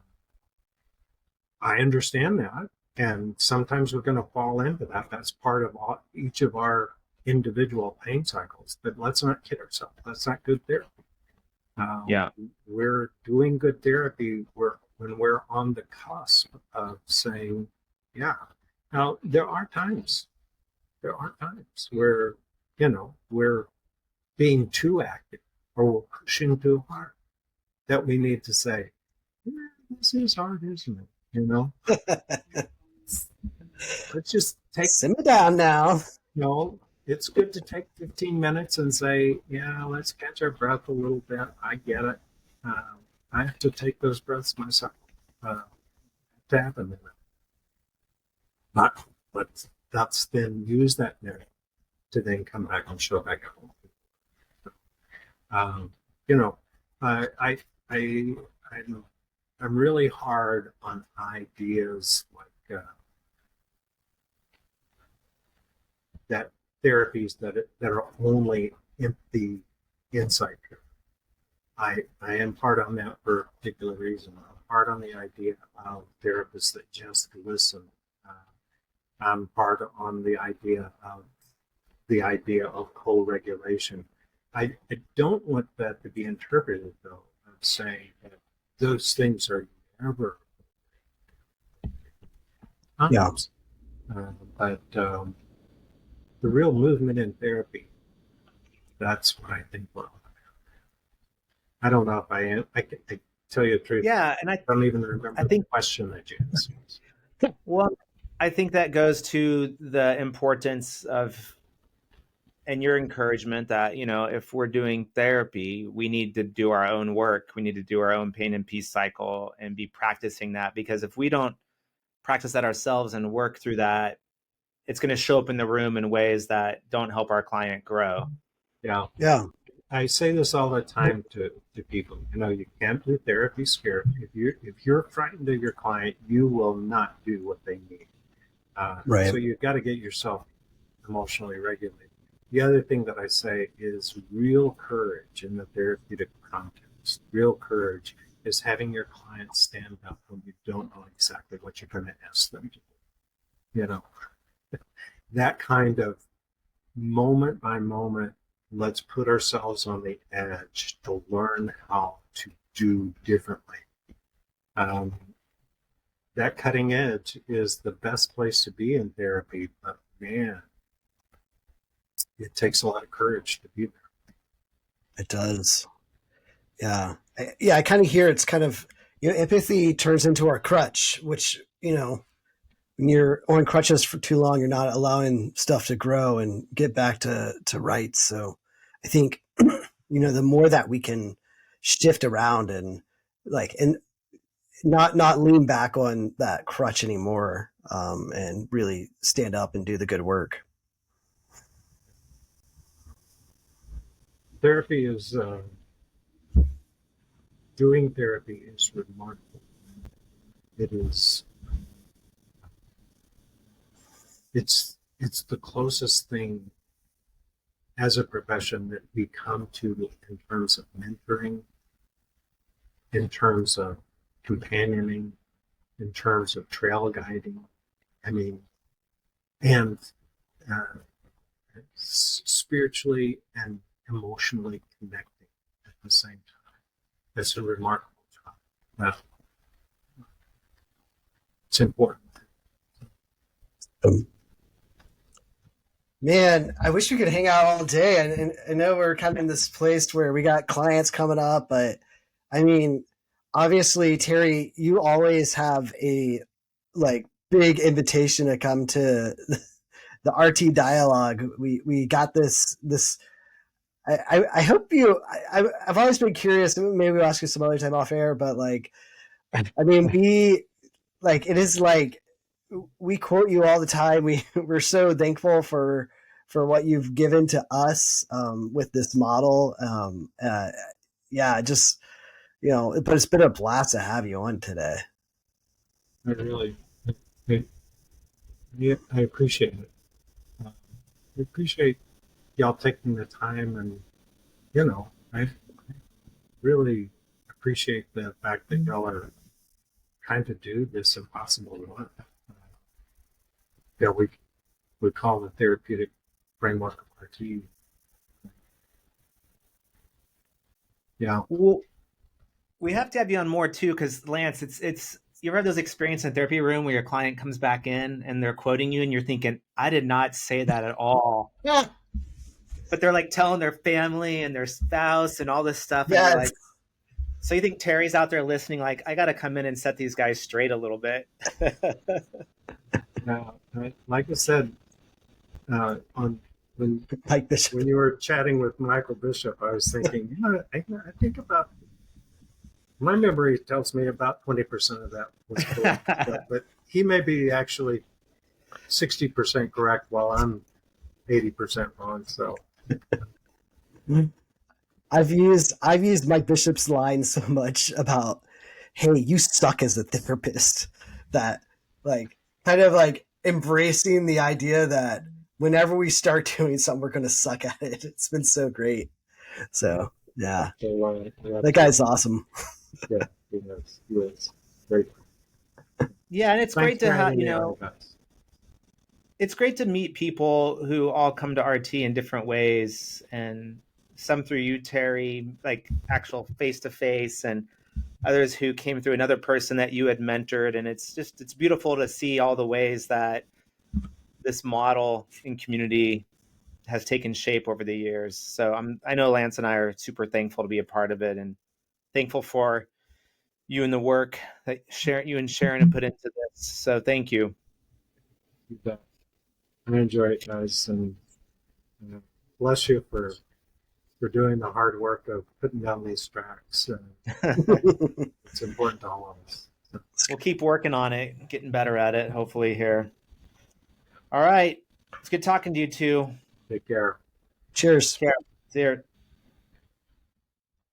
Speaker 3: understand that, and sometimes we're going to fall into that. That's part of each of our individual pain cycles. But let's not kid ourselves. That's not good therapy. We're doing good therapy when we're on the cusp of saying, yeah. Now, there are times where, we're being too active or we're pushing too hard, that we need to say, this is hard, isn't it? Let's just
Speaker 2: simmer down now.
Speaker 3: It's good to take 15 minutes and say, yeah, let's catch our breath a little bit. I get it. I have to take those breaths myself to happen. But let's then use that narrative to then come back and show back up. I'm really hard on ideas like that therapies that are only empty insight. I am hard on that for a particular reason. I'm hard on the idea of therapists that just listen. I'm hard on the idea of co-regulation. I don't want that to be interpreted, though, of saying that those things are never.
Speaker 2: Yeah.
Speaker 3: But the real movement in therapy, that's what I think. Well, I don't know if I am. I can tell you the truth.
Speaker 1: Yeah, and I
Speaker 3: don't even remember the question that you asked.
Speaker 1: Well, I think that goes to the importance of, and your encouragement that, if we're doing therapy, we need to do our own work. We need to do our own pain and peace cycle and be practicing that, because if we don't practice that ourselves and work through that, it's going to show up in the room in ways that don't help our client grow.
Speaker 3: Yeah.
Speaker 2: Yeah.
Speaker 3: I say this all the time to people. You can't do therapy scared. If you're frightened of your client, you will not do what they need.
Speaker 2: Right.
Speaker 3: So you've got to get yourself emotionally regulated. The other thing that I say is real courage in the therapeutic context. Real courage is having your client stand up when you don't know exactly what you're going to ask them to do. That kind of moment by moment, let's put ourselves on the edge to learn how to do differently. That cutting edge is the best place to be in therapy, but man, it takes a lot of courage to be there.
Speaker 2: It does. Yeah. I kind of hear it's kind of, empathy turns into our crutch, which, when you're on crutches for too long, you're not allowing stuff to grow and get back to rights. So I think, the more that we can shift around and not lean back on that crutch anymore, and really stand up and do the good work.
Speaker 3: Therapy is, doing therapy is remarkable. It's the closest thing as a profession that we come to in terms of mentoring, in terms of companioning, in terms of trail guiding. And spiritually and emotionally connecting at the same time. It's a remarkable job. It's important.
Speaker 2: Man, I wish we could hang out all day. And I know we're kind of in this place where we got clients coming up, but obviously, Terry, you always have a big invitation to come to the RT dialogue. We got this. I hope I've always been curious. Maybe we'll ask you some other time off air, but it is we quote you all the time. We're so thankful for what you've given to us with this model. But it's been a blast to have you on today.
Speaker 3: I appreciate it. I appreciate y'all taking the time, and I really appreciate the fact that y'all are trying to do this impossible work. We call the therapeutic framework of RT. Yeah.
Speaker 1: Well, we have to have you on more too, because Lance, it's you ever have those experiences in a therapy room where your client comes back in and they're quoting you and you're thinking, I did not say that at all.
Speaker 2: Yeah.
Speaker 1: But they're telling their family and their spouse and all this stuff.
Speaker 2: Yes.
Speaker 1: And so you think Terry's out there listening, I got to come in and set these guys straight a little bit.
Speaker 3: Like I said, when you were chatting with Michael Bishop, I was thinking, I think about, my memory tells me about 20% of that was correct, but he may be actually 60% correct while I'm 80% wrong. So
Speaker 2: I've used Mike Bishop's line so much about, hey, you suck as a therapist, that embracing the idea that whenever we start doing something, we're going to suck at it. It's been so great. So yeah, that guy's awesome.
Speaker 3: Yeah, he is great.
Speaker 1: Yeah, and it's
Speaker 3: Thanks
Speaker 1: great to have,
Speaker 3: guys.
Speaker 1: It's great to meet people who all come to RT in different ways, and some through you, Terry, actual face-to-face, and others who came through another person that you had mentored. And it's beautiful to see all the ways that this model in community has taken shape over the years. So I know Lance and I are super thankful to be a part of it, and thankful for you and the work that you and Sharon have put into this. So thank you.
Speaker 3: You bet. I enjoy it, guys, and bless you for doing the hard work of putting down these tracks. It's important to all of us.
Speaker 1: We'll keep working on it, getting better at it, hopefully here. All right. It's good talking to you two.
Speaker 3: Take care.
Speaker 2: Cheers.
Speaker 1: Take care. See you.